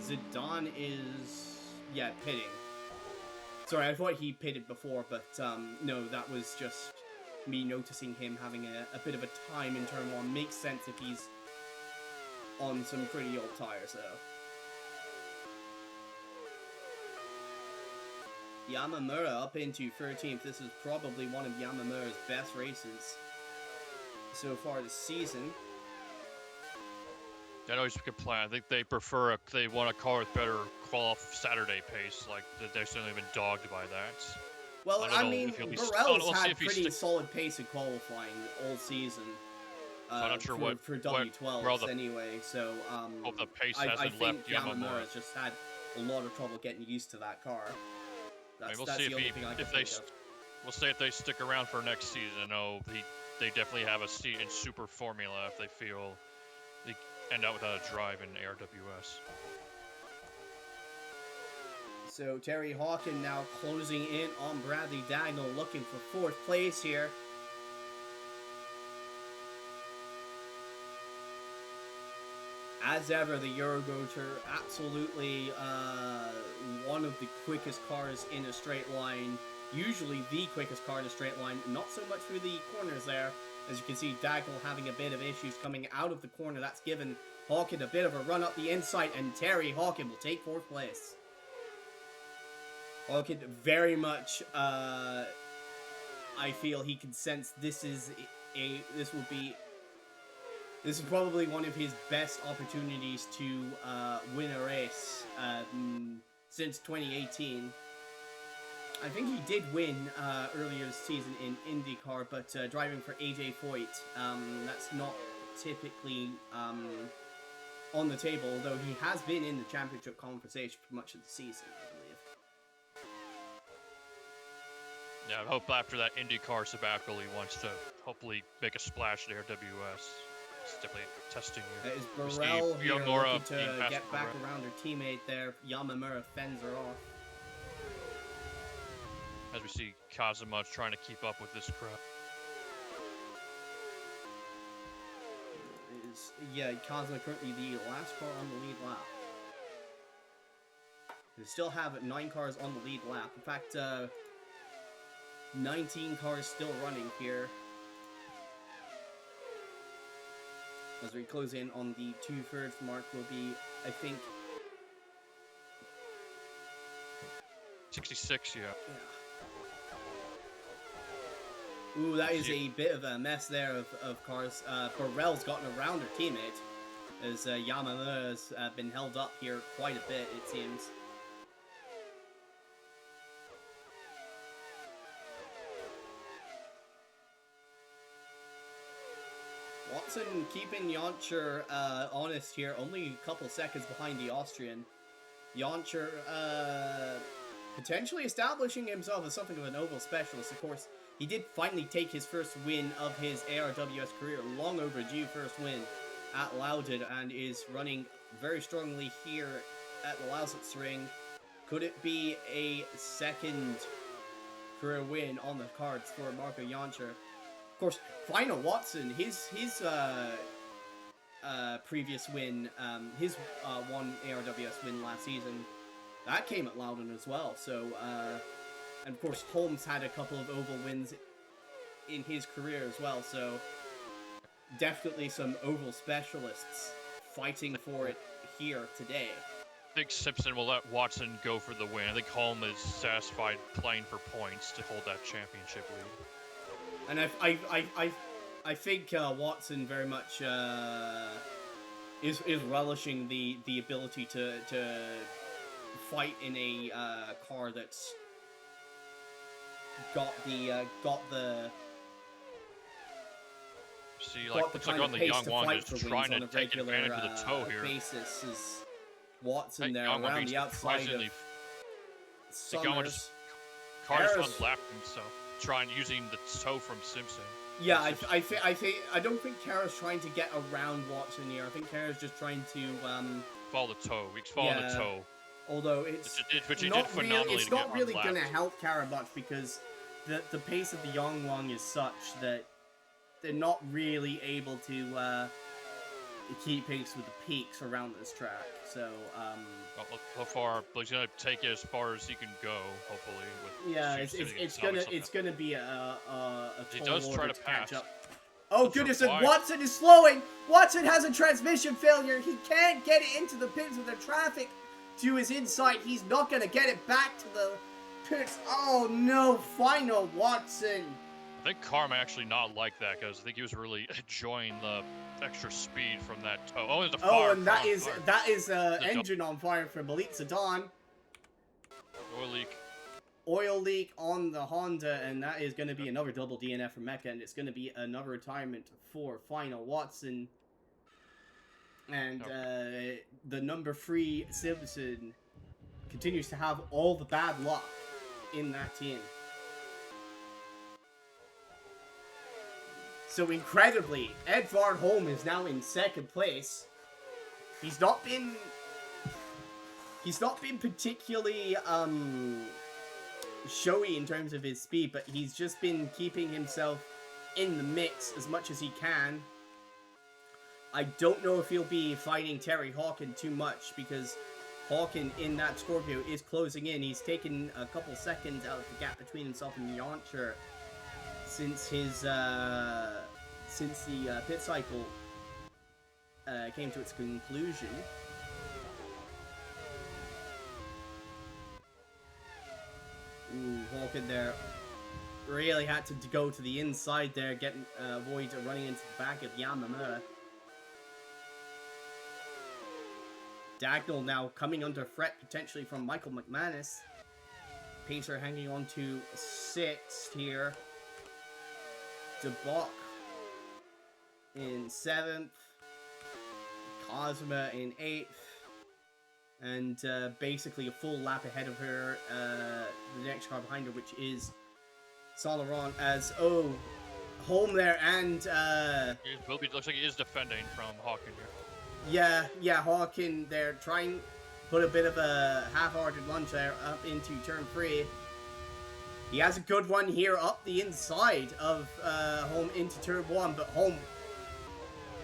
Zidane is pitting. Sorry, I thought he pitted before, but no, that was just me noticing him having a bit of a time in turn one. Makes sense if he's on some pretty old tires, though. Yamamura up into 13th. This is probably one of Yamamura's best races so far this season. I know he's a good plan. I think they they want a car with better Saturday pace. Like, they've certainly been dogged by that. Well, I mean, Burrell's had pretty solid pace in qualifying all season. I'm not sure for W12s anyway. So the pace I hasn't think left Yamamura's just had a lot of trouble getting used to that car. We'll see we'll say if they stick around for next season. I know they definitely have a seat in Super Formula if they feel they end up without a drive in ARWS. So Terry Hawkin now closing in on Bradley Dagnall, looking for fourth place here. As ever, the Euromotor, absolutely one of the quickest cars in a straight line. Usually the quickest car in a straight line, not so much through the corners there. As you can see, Daggle having a bit of issues coming out of the corner. That's given Hawken a bit of a run up the inside, and Terry Hawken will take 4th place. Hawken very much, I feel he can sense this is probably one of his best opportunities to win a race since 2018. I think he did win earlier this season in IndyCar, but driving for AJ Foyt, that's not typically on the table, although he has been in the championship conversation for much of the season, I believe. Yeah, I hope after that IndyCar sabbatical he wants to hopefully make a splash at ARWS. It's definitely testing you. Is Burrell here looking to get back around her teammate there? Yamamura fends her off. As we see Kazuma trying to keep up with this crowd. Yeah, Kazuma currently the last car on the lead lap. They still have 9 cars on the lead lap. In fact, 19 cars still running here. As we close in on the 2/3 mark, will be, I think, 66, yeah. Ooh, that is a bit of a mess there of cars. Burrell's gotten around her teammate, as Yamamura has been held up here quite a bit, it seems. Watson keeping Yoncher honest here, only a couple seconds behind the Austrian. Yoncher potentially establishing himself as something of an oval specialist. Of course, he did finally take his first win of his ARWS career, long overdue first win at Loudon, and is running very strongly here at the Lausitzring. Could it be a second career win on the cards for Marco Yoncher? Of course, Final Watson, his previous win, his one ARWS win last season, that came at Loudon as well. So, and of course, Holmes had a couple of oval wins in his career as well. So, definitely some oval specialists fighting for it here today. I think Simpson will let Watson go for the win. I think Holm is satisfied playing for points to hold that championship lead. And I think Watson very much is relishing the ability to fight in a car that's got the see, like, looks like on the Young Wong is trying to take advantage of the toe here. Basis is Watson there around the outside of Summers. Car's unlapped himself, using the toe from Simpson. Yeah, I don't think Kara's trying to get around Watson here. I think Kara's just trying to follow the toe. He's following the toe. Although it's not really going to help Kara much, because the pace of the Yongwang is such that they're not really able to keep pace with the peaks around this track. So so far, he's gonna take it as far as he can go. Hopefully, it's gonna be a he does try to pass. Up. Oh goodness! And Watson is slowing. Watson has a transmission failure. He can't get it into the pits with the traffic to his inside. He's not gonna get it back to the pits. Oh no! Final Watson. I think Carr may actually not like that, because I think he was really enjoying the extra speed from that toe. Oh, there's a fire. Oh, and that is engine on fire for Malik Sedan. Oil leak on the Honda, and that is going to be another double DNF for Mecca, and it's going to be another retirement for Final Watson. And the number 3 Simpson continues to have all the bad luck in that team. So incredibly, Edvard Holm is now in 2nd place. He's not been particularly showy in terms of his speed, but he's just been keeping himself in the mix as much as he can. I don't know if he'll be fighting Terry Hawkin too much, because Hawkin in that Scorpio is closing in. He's taken a couple seconds out of the gap between himself and Yauncher since his since the pit cycle came to its conclusion. Ooh, Hawkin there really had to go to the inside there, getting avoid running into the back of Yamamura. Dagnall now coming under threat potentially from Michael McManus. Pacer hanging on to 6th here. De Bock in 7th. Cosma in 8th. And basically a full lap ahead of her, the next car behind her, which is Saint-Laurent, as, Holm there, and looks like he is defending from Hawkin here. Yeah, Hawkin there, trying to put a bit of a half-hearted lunge there up into turn 3. He has a good one here up the inside of Holm into turn 1, but Holm,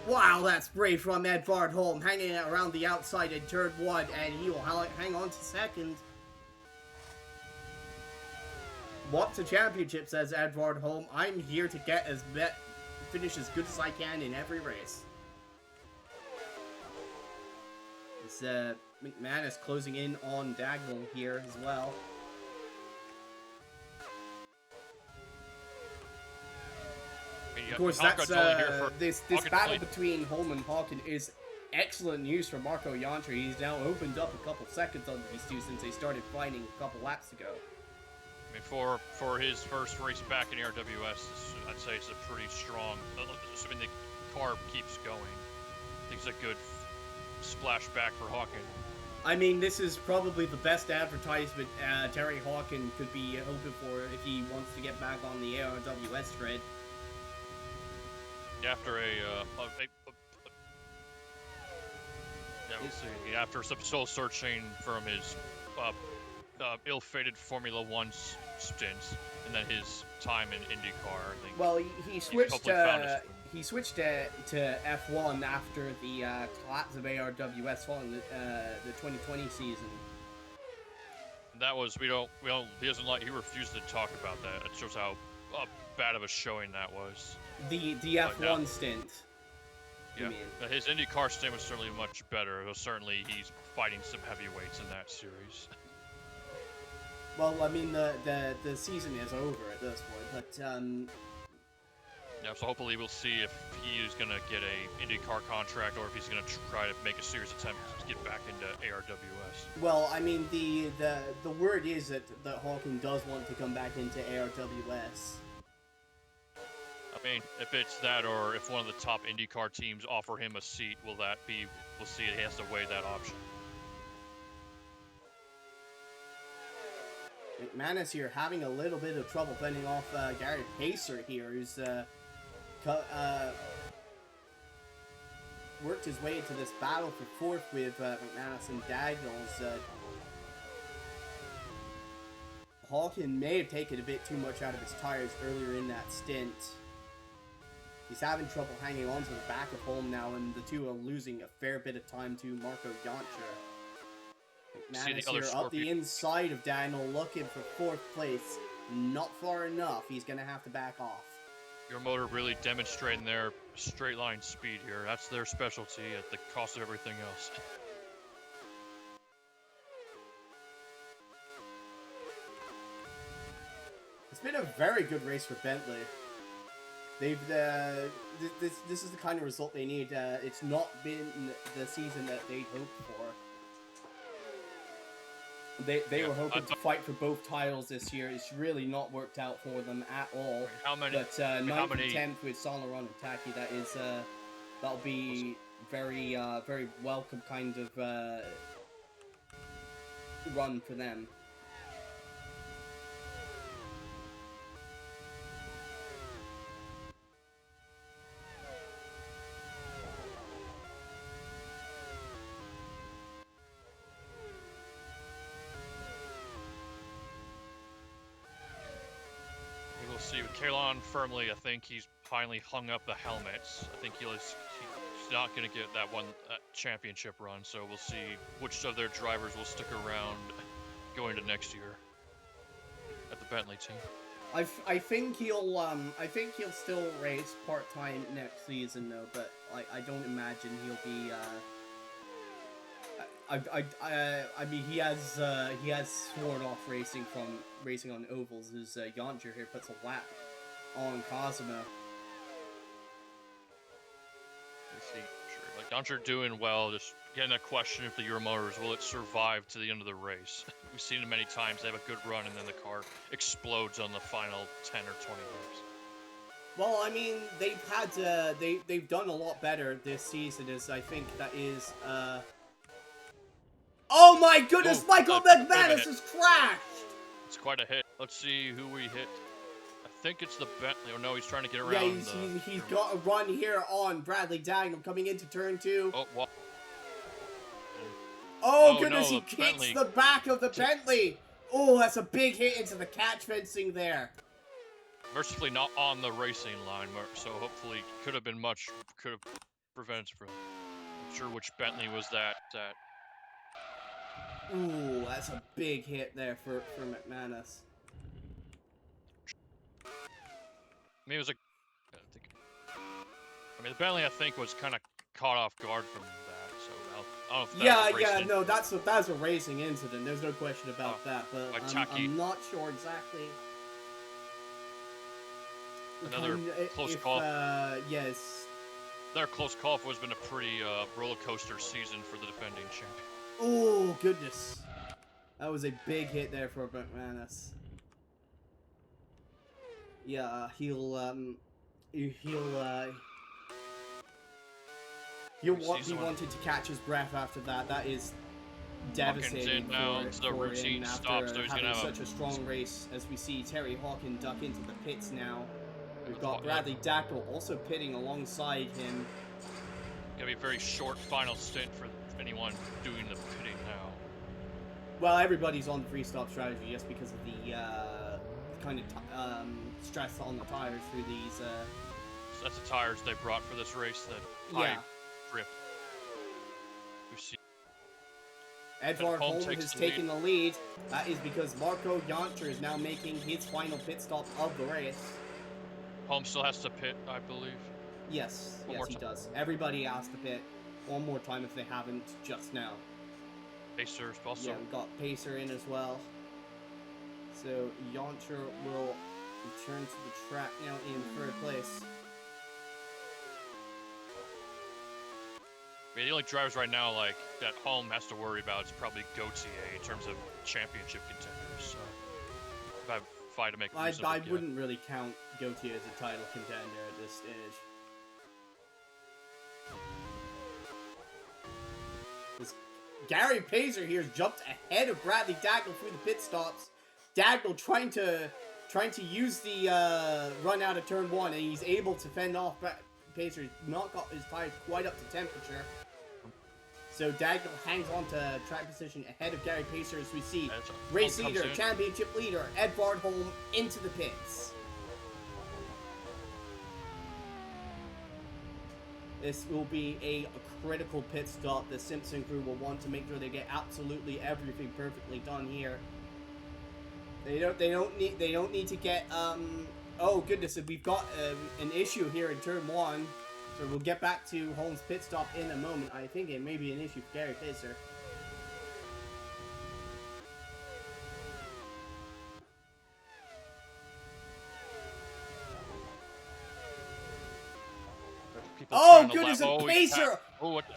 wow, that's brave from Edvard Holm, hanging around the outside in turn 1, and he will hang on to 2nd. Want the championship, says Edvard Holm. I'm here to get finish as good as I can in every race. It's McManus closing in on Dagnall here as well. Of course, that's this battle between Holm and Hawkin is excellent news for Marco Yauncher. He's now opened up a couple seconds on these two since they started fighting a couple laps ago. I mean, for his first race back in ARWS, I'd say it's a pretty strong. Assuming the car keeps going, I think it's a good splash back for Hawkin. I mean, this is probably the best advertisement Terry Hawkin could be hoping for if he wants to get back on the ARWS grid. After we'll see. After some soul searching from his ill-fated Formula One stints, and then his time in IndyCar. I think. Well, he switched to F1 after the collapse of ARWS following the 2020 season. That was he refused to talk about that. It shows how bad of a showing that was. The F1 stint. Yeah, his IndyCar stint was certainly much better. Certainly, he's fighting some heavyweights in that series. Well, I mean, the season is over at this point, but yeah, so hopefully we'll see if he is gonna get a IndyCar contract or if he's gonna try to make a serious attempt to get back into ARWS. Well, I mean, the word is that Hawkin does want to come back into ARWS. I mean, if it's that, or if one of the top IndyCar teams offer him a seat, we'll see. He has to weigh that option. McManus here having a little bit of trouble fending off Gary Pacer here, who's worked his way into this battle for 4th with McManus and Dagnall. Hawkin may have taken a bit too much out of his tires earlier in that stint. He's having trouble hanging on to the back of Holm now, and the two are losing a fair bit of time to Marco Yauncher. McManus here up the inside of Dagnall, looking for 4th place. Not far enough. He's going to have to back off. Your motor really demonstrating their straight line speed here. That's their specialty at the cost of everything else. It's been a very good race for Bentley. They've this is the kind of result they need. It's not been the season that they'd hoped for. They were hoping to fight for both titles this year. It's really not worked out for them at all. But 9th and 10th with Saint-Laurent and Taki, that'll be very very welcome kind of run for them. See, with Kalon firmly, I think he's finally hung up the helmets. I think he's not going to get that one championship run, so we'll see which of their drivers will stick around going to next year at the Bentley team. I think he'll still race part-time next season though, but I don't imagine he'll be I mean he has sworn off racing on ovals as Yoncher here puts a lap on Cosimo. Like Yoncher doing well, just getting a question if the Euro Motors will it survive to the end of the race. We've seen it many times. They have a good run and then the car explodes on the final 10 or 20 laps. Well, I mean, they've done a lot better this season. As I think that is. Oh my goodness! Michael McManus has crashed. It's quite a hit. Let's see who we hit. I think it's the Bentley. Oh no, he's trying to get around. Yeah, he's got a run here on Bradley Dagnall coming into turn 2. Oh, what? Oh goodness, he kicks the back of the Bentley. Oh, that's a big hit into the catch fencing there. Mercifully not on the racing line, so hopefully could have prevented from. I'm sure which Bentley was that. Ooh, that's a big hit there for McManus. I mean, it was the Bentley I think was kind of caught off guard from that. So I don't know if that was no, that's a racing incident. There's no question about that. But I'm not sure exactly. Another close call. Yes. Another close call has been a pretty roller coaster season for the defending champion. Oh goodness, that was a big hit there for McManus. Yeah, he'll be wanted to catch his breath after that. That is devastating for him after having such a strong race. As we see Terry Hawkins duck into the pits now. We've got Bradley Dagnall also pitting alongside him. Gonna be a very short final stint for anyone doing the pitting now. Well, everybody's on the free stop strategy just because of the kind of stress on the tires through these. That's the tires they brought for this race. That high grip. We see. Edvard Holm has taken the lead. That is because Marco Yoncher is now making his final pit stop of the race. Holm still has to pit, I believe. Yes, he does. Everybody has to pit one more time if they haven't just now. Pacer also. Yeah, we've got Pacer in as well. So Yoncher will return to the track now in third place. I mean, the only drivers right now like that Holm has to worry about is probably Gautier in terms of championship contenders. So if I had to make I wouldn't really count Gautier as a title contender at this stage. Gary Pacer here has jumped ahead of Bradley Dagnall through the pit stops. Dagnall trying to use the run out of turn 1, and he's able to fend off Pacer. He's not got his tires quite up to temperature. So Dagnall hangs on to track position ahead of Gary Pacer as we see race leader, championship leader, Edvard Holm into the pits. This will be a critical pit stop. The Simpson crew will want to make sure they get absolutely everything perfectly done here. They don't need to get oh goodness, we've got an issue here in turn 1. So we'll get back to Holm's pit stop in a moment. I think it may be an issue for Gary Pacer. Oh goodness, and Pacer!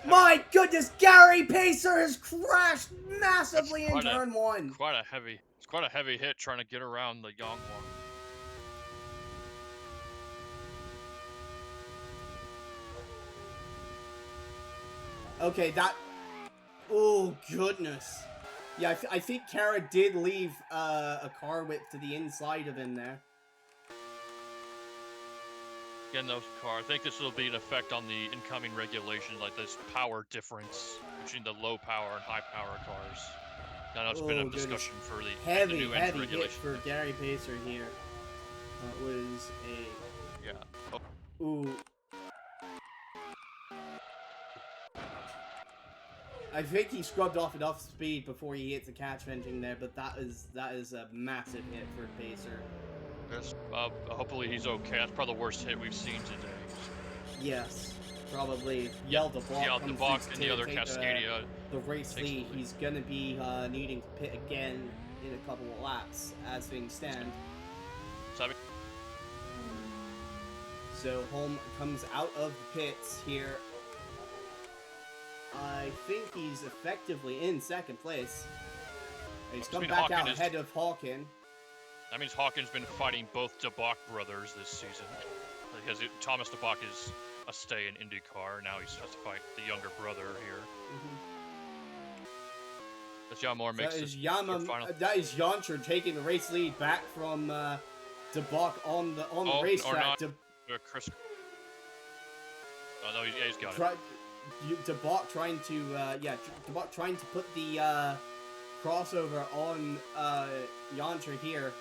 My goodness, Gary Pacer has crashed massively in turn 1. It's quite a heavy hit trying to get around the young one. Okay, oh goodness. Yeah, I think Kara did leave a car whip to the inside of him there. Again, those cars. I think this will be an effect on the incoming regulations, like this power difference between the low power and high power cars. I know it's been a discussion for the new heavy hit for Gary Pacer here. That was a yeah. Ooh. I think he scrubbed off enough speed before he hits the catch venting there, but that is a massive hit for Pacer. Yes, hopefully he's okay. That's probably the worst hit we've seen today. Yes, probably. Yaël de Bock Yaël de Bock and the other Cascadia. The race lead. He's gonna be needing to pit again in a couple of laps as things stand. So Holm comes out of the pits here. I think he's effectively in second place. He's come back out ahead of Hawken. That means Hawken's been fighting both de Bock brothers this season. Because Thomas de Bock is a stay in IndyCar. Now he's has to fight the younger brother here. As Yamor makes that is Jancher taking the race lead back from de Bock on the racetrack. Chris. Oh no, he's got it. De Bock trying to put the crossover on Jancher here.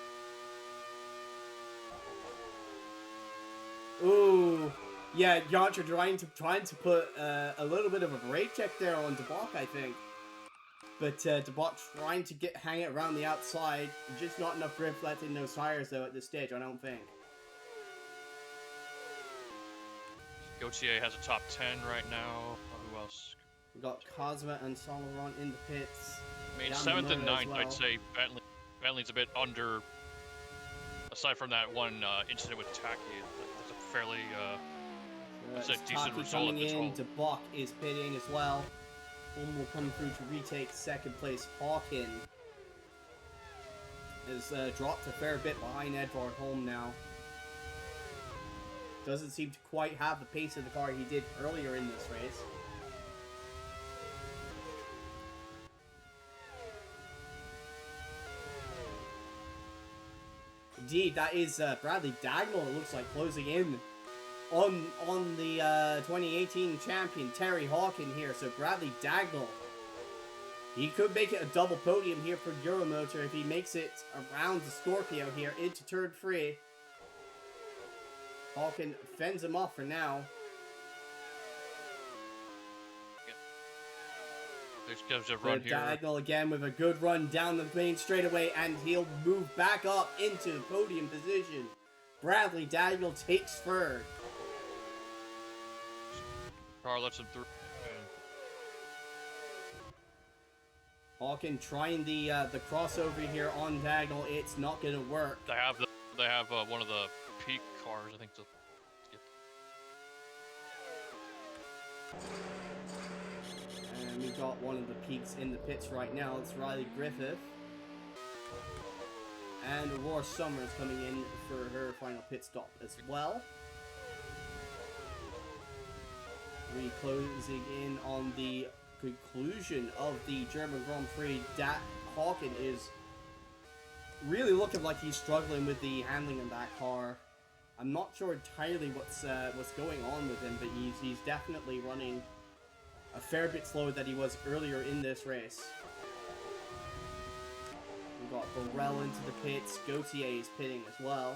Ooh, yeah, Jancher trying to put a little bit of a brake check there on de Bock, I think. But de Bock trying to hang it around the outside. Just not enough grip left in those tires though at this stage, I don't think. Gautier has a top 10 right now. Who else? We got Cosma and Solaron in the pits. I mean, 7th and 9th, I'd say Bentley's a bit under. Aside from that one incident with Taki, that's a fairly that's a decent result. Coming in, de Bock is pitting as well. Holm will come through to retake second place. Hawken has dropped a fair bit behind Edvard Holm now. Doesn't seem to quite have the pace of the car he did earlier in this race. Indeed, that is Bradley Dagnall, it looks like, closing in on the 2018 champion, Terry Hawken here. So Bradley Dagnall, he could make it a double podium here for Euromotor if he makes it around the Scorpio here into turn 3. Hawken fends him off for now. Gives a run here. Dagnall again with a good run down the main straightaway, and he'll move back up into podium position. Bradley Dagnall takes third. Car lets him through. Hawken trying the crossover here on Dagnall. It's not going to work. They have one of the peak cars, I think. And we've got one of the peaks in the pits right now. It's Riley Griffith. And Aurora Summers coming in for her final pit stop as well. Closing in on the conclusion of the German Grand Prix. Hawken is really looking like he's struggling with the handling in that car. I'm not sure entirely what's going on with him, but he's definitely running a fair bit slower than he was earlier in this race. We've got Burrell into the pits. Gautier is pitting as well.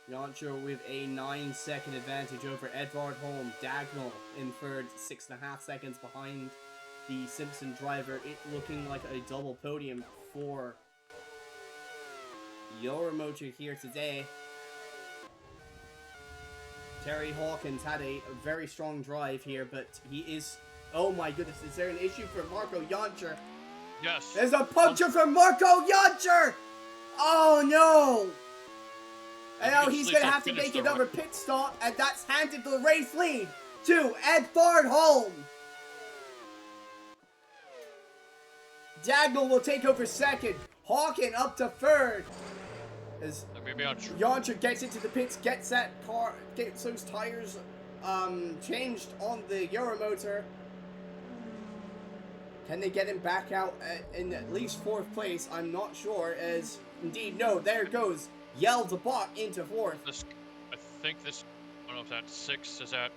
Jancher with a 9-second advantage over Edvard Holm. Dagnall in third, 6.5 seconds behind the Simpson driver. It looking like a double podium for Euromotor here today. Terry Hawkins had a very strong drive here, but he is... Oh my goodness, is there an issue for Marco Jancher? Yes. There's a puncture for Marco Jancher! Oh no! And now he's going to have to make another pit stop, and that's handed the race lead to Edvard Holm. Dagnall will take over second. Hawken up to third. As Jancher gets into the pits, gets that car, gets those tires changed on the Euromotor. Can they get him back out in at least fourth place? I'm not sure. As indeed, no, there goes Yaël de Bock into fourth. I think this, I don't know if that's 6, is that?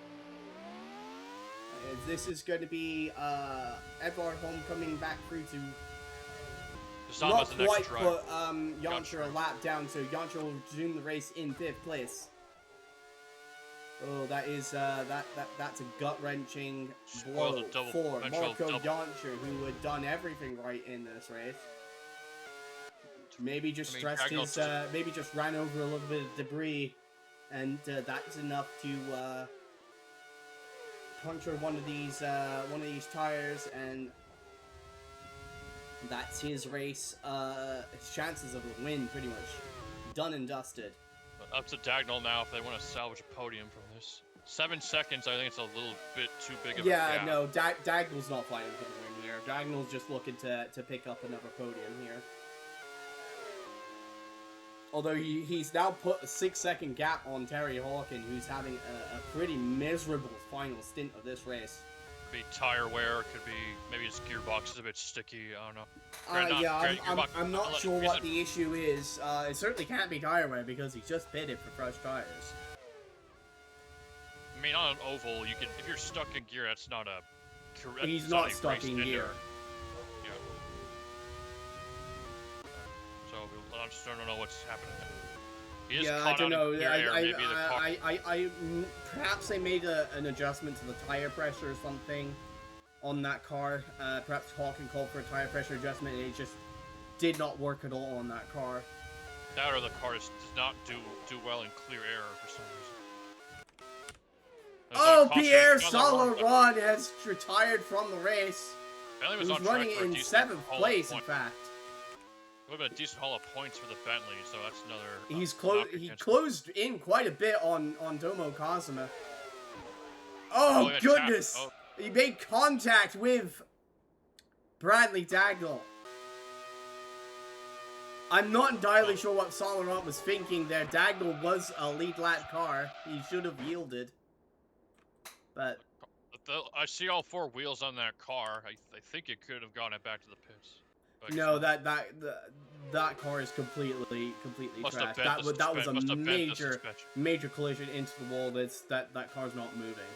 This is going to be Edvard Holm coming back through to not quite put Jancher a lap down, so Jancher will resume the race in 5th place. Oh, that is that's a gut-wrenching blow for Marco Jancher, who had done everything right in this race. Maybe just stressed his, maybe just ran over a little bit of debris, and that's enough to puncture one of these tires, and that's his race. His chances of a win pretty much done and dusted. Up to Dagnall now if they want to salvage a podium from this. 7 seconds, I think it's a little bit too big of a gap. Yeah, no, Dagnall's not fighting for the win here. Dagnall's just looking to pick up another podium here. Although he's now put a 6-second gap on Terry Hawkin, who's having a pretty miserable final stint of this race. Could be tire wear, could be maybe his gearbox is a bit sticky, I don't know. I'm not sure what the issue is. It certainly can't be tire wear because he's just pitted for fresh tires. I mean, on an oval, you can, if you're stuck in gear, that's not a... He's not stuck in gear. Yeah. So, I just don't know what's happening. He is I don't know. I perhaps they made an adjustment to the tire pressure or something on that car. Perhaps Hawkin called for a tire pressure adjustment, and it just did not work at all on that car. That or the car does not do well in clear air for some reason. Oh, Pierre Saint-Laurent has retired from the race. Bentley was running in 7th place, in fact. Would have been a decent haul of points for the Bentley, so that's another. He closed in quite a bit on Tomo Kazuma. Oh goodness! Oh. He made contact with Bradley Dagnall. I'm not entirely sure what Saint-Laurent was thinking there. Dagnall was a lead lap car. He should have yielded. But I see all 4 wheels on that car. I think it could have gotten it back to the pits. No, that car is completely trashed. That was a major collision into the wall. That car's not moving.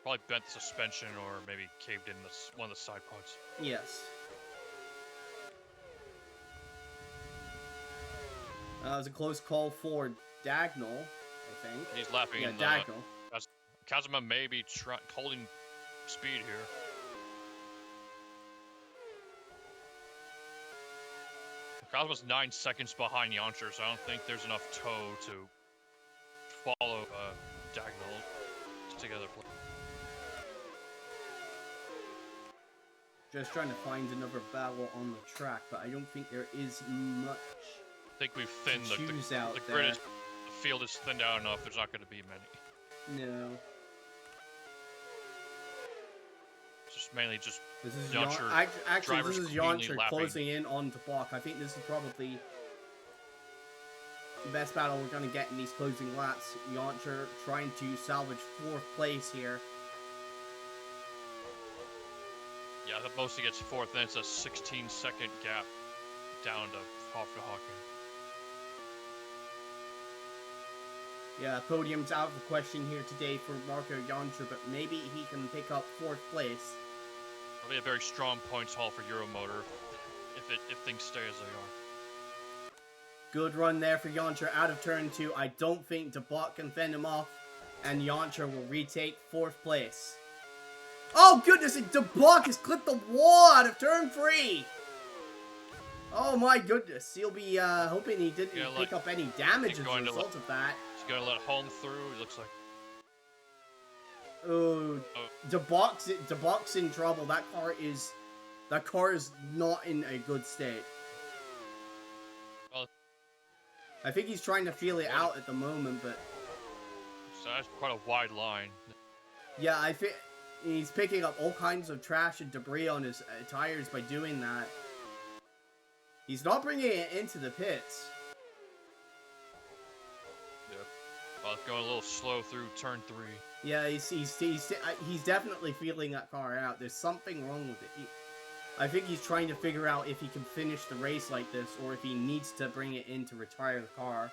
Probably bent the suspension or maybe caved in one of the side pods. Yes. It was a close call for Dagnall, I think. He's lapping. Yeah, Dagnall. Kazuma may be holding speed here. Kazuma's 9 seconds behind Jancher, so I don't think there's enough toe to follow Dagnall together. Just trying to find another battle on the track, but I don't think there is much. I think we've thinned the grid. The field is thinned out enough. There's not going to be many. No. Just mainly just this is Jancher. Actually, this is Jancher closing in on De Bock. I think this is probably the best battle we're going to get in these closing laps. Jancher trying to salvage 4th place here. Yeah, the most he gets 4th, then it's a 16-second gap down to Hawkin. Yeah, podium's out of the question here today for Marco Jancher, but maybe he can pick up 4th place. It'll be a very strong points haul for Euromotor if things stay as they are. Good run there for Jancher out of turn 2. I don't think De Bock can fend him off, and Jancher will retake 4th place. Oh goodness, De Bock has clipped the wall out of turn 3! Oh my goodness, he'll be hoping he didn't pick up any damage as a result of that. He's gonna let Holm through, it looks like. Oh, De Bock's in trouble. That car is not in a good state. Well, I think he's trying to feel it out at the moment, but so that's quite a wide line. Yeah, I think he's picking up all kinds of trash and debris on his tires by doing that. He's not bringing it into the pits. Yep. Well, it's going a little slow through turn 3. Yeah, he's definitely feeling that car out. There's something wrong with it. I think he's trying to figure out if he can finish the race like this, or if he needs to bring it in to retire the car.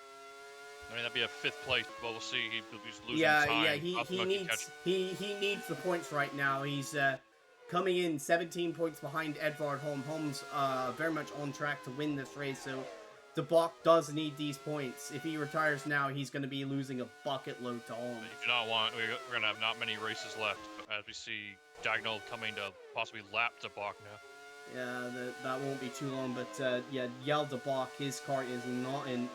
I mean, that'd be a 5th place, but we'll see. He's losing Yeah, time. he needs the points right now. He's coming in 17 points behind Edvard Holm. Holm's very much on track to win this race, so De Bock does need these points. If he retires now, he's going to be losing a bucket load to Holm. You do not want. We're going to have not many races left as we see Dagnall coming to possibly lap De Bock now. Yeah, that won't be too long. But yeah, Yaël de Bock, his car is not in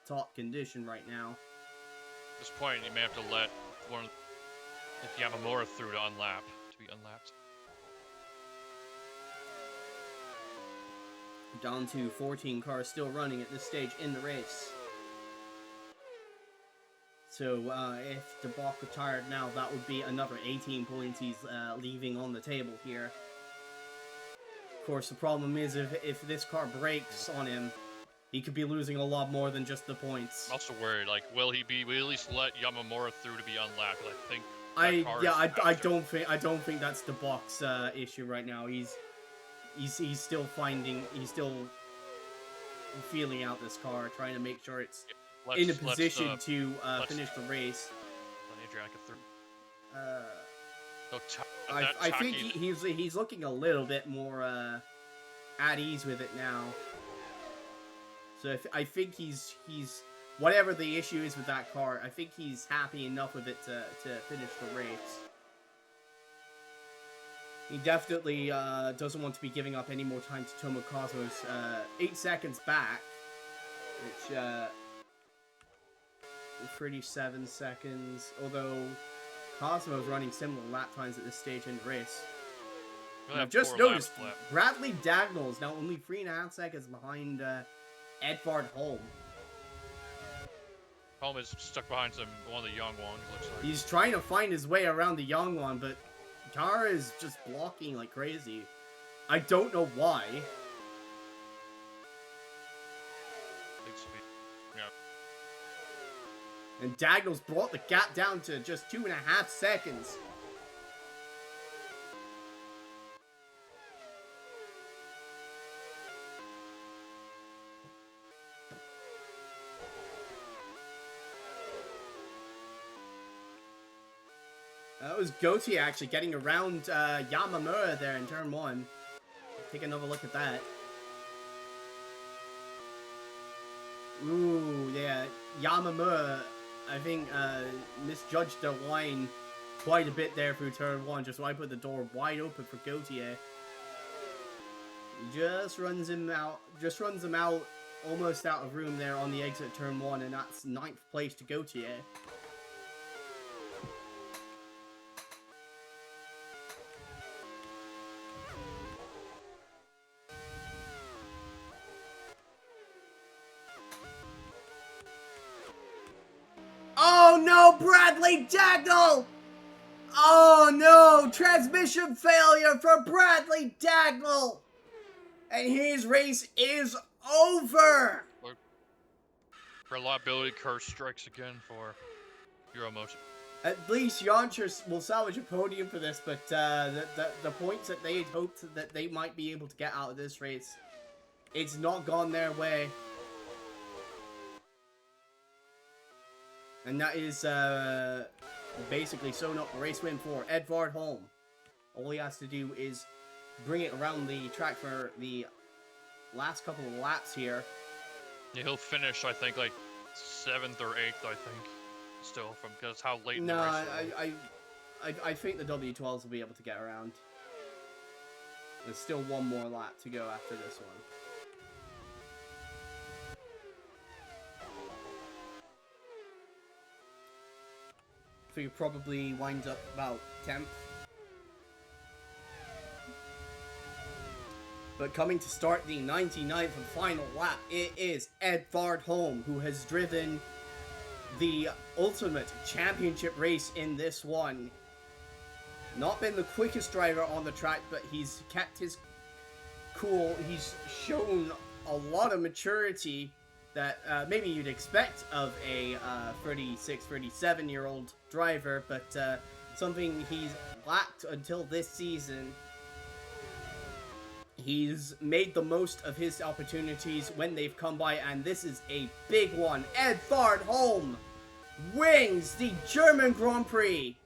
top condition right now. At this point, you may have to let one if Yamamura through to be unlapped. Down to 14 cars still running at this stage in the race. So if De Bock retired now, that would be another 18 points he's leaving on the table here. Of course, the problem is if this car breaks on him, he could be losing a lot more than just the points. I'm also worried, like, will he at least let Yamamura through to be unlapped? I think I don't think that's De Bock's issue right now. He's still feeling out this car, trying to make sure it's in a position to finish the race. I think he's looking a little bit more at ease with it now. So I think he's whatever the issue is with that car, I think he's happy enough with it to finish the race. He definitely doesn't want to be giving up any more time to Tomo Cosmos. 8 seconds back, which 37 seconds. Although Cosmos running similar lap times at this stage in the race. And I've just noticed Bradley Dagnall is now only 3.5 seconds behind Edvard Holm. Holm is stuck behind one of the young ones. Looks like he's trying to find his way around the young one, but Tara is just blocking like crazy. I don't know why. Yeah. And Dagnall's brought the gap down to just 2.5 seconds. That was Gauthier actually getting around Yamamura there in turn 1. Take another look at that. Ooh, yeah. Yamamura, I think, misjudged the line quite a bit there through turn 1. Just so I put the door wide open for Gauthier. Just runs him out almost out of room there on the exit turn 1, and that's 9th place to Gauthier. Oh no, Bradley Dagnall! Oh no, transmission failure for Bradley Dagnall! And his race is over! Reliability curse strikes again for Euromotion. At least Yoncher will salvage a podium for this, but the points that they had hoped that they might be able to get out of this race, it's not gone their way. And that is basically sewn up a race win for Edvard Holm. All he has to do is bring it around the track for the last couple of laps here. Yeah, he'll finish, I think, like 7th or 8th, I think. Still, from because how late in the race. I think the W12s will be able to get around. There's still one more lap to go after this one. So he probably winds up about 10th. But coming to start the 99th and final lap, it is Edvard Holm, who has driven the ultimate championship race in this one. Not been the quickest driver on the track, but he's kept his cool. He's shown a lot of maturity that maybe you'd expect of a 36, 37-year-old driver, but something he's lacked until this season. He's made the most of his opportunities when they've come by, and this is a big one. Edvard Holm wins the German Grand Prix.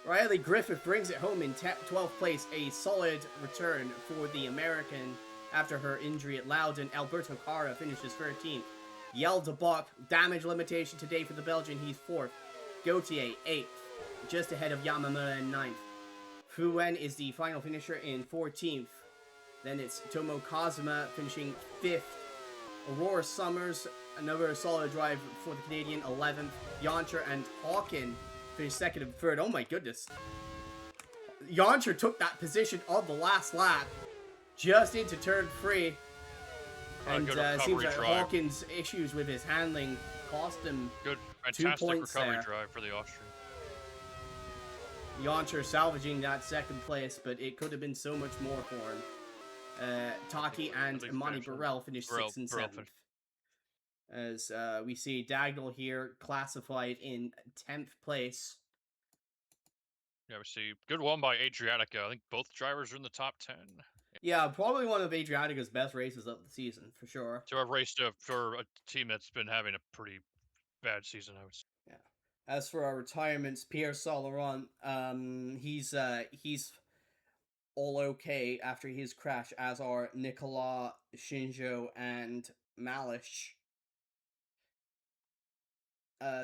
Riley Griffith brings it home in 12th place, a solid return for the American. after her injury at Loudon. Alberto Cara finishes 13th. Yaël de Bock, damage limitation today for the Belgian, he's 4th. Gauthier, 8th, just ahead of Yamamura in 9th. Fuen is the final finisher in 14th. Then it's Tomo Kazuma finishing 5th. Aurora Summers, another solid drive for the Canadian, 11th. Yoncher and Hawken finished 2nd and 3rd. Oh my goodness. Yoncher took that position on the last lap, just into turn 3. And seems like Hawkins' issues with his handling cost him fantastic 2 points recovery drive for the Austrian. Yoncher salvaging that 2nd place, but it could have been so much more for him. Taki and Imani Burrell finished 6th and 7th. As we see Dagnall here classified in 10th place. Yeah, we see good one by Adriatica. I think both drivers are in the top 10. Yeah, probably one of Adriatica's best races of the season, for sure. To have raced for a team that's been having a pretty bad season, I would say. Yeah. As for our retirements, Pierre Saint-Laurent, he's all okay after his crash, as are Nicolas, Shinjo, and Malish.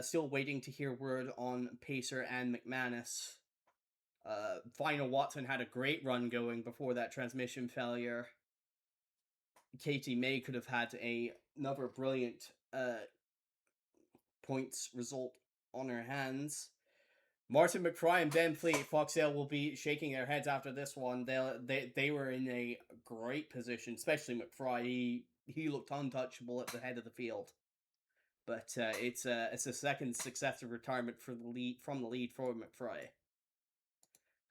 Still waiting to hear word on Pacer and McManus. Final Watson had a great run going before that transmission failure. Katie May could have had another brilliant points result on her hands. Martin McFry and Ben Fleet, Foxdale will be shaking their heads after this one. They were in a great position, especially McFry. He looked untouchable at the head of the field. But it's a 2nd successive retirement from the lead for McFry.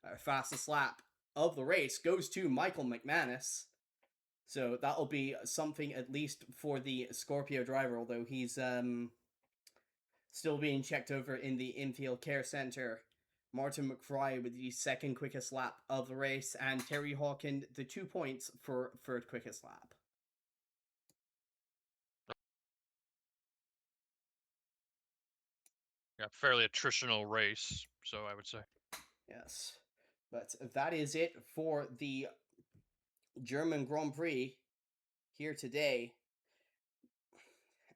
Our fastest lap of the race goes to Michael McManus. So that'll be something at least for the Scorpio driver, although he's still being checked over in the infield care center. Martin McFry with the 2nd quickest lap of the race, and Terry Hawken the 2 points for 3rd quickest lap. Yeah, fairly attritional race, so I would say. Yes. But that is it for the German Grand Prix here today.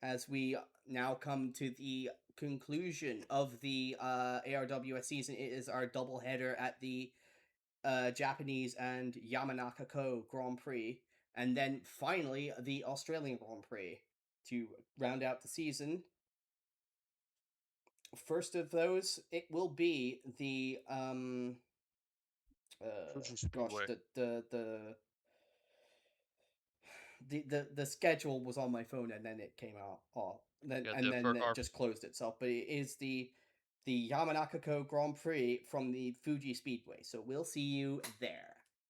As we now come to the conclusion of the ARWS season, it is our doubleheader at the Japanese and Yamanaka-ko Grand Prix, and then finally the Australian Grand Prix to round out the season. First of those, it will be the the schedule was on my phone and then it came out then it just closed itself. But it is the Yamanaka-ko Grand Prix from the Fuji Speedway. So we'll see you there.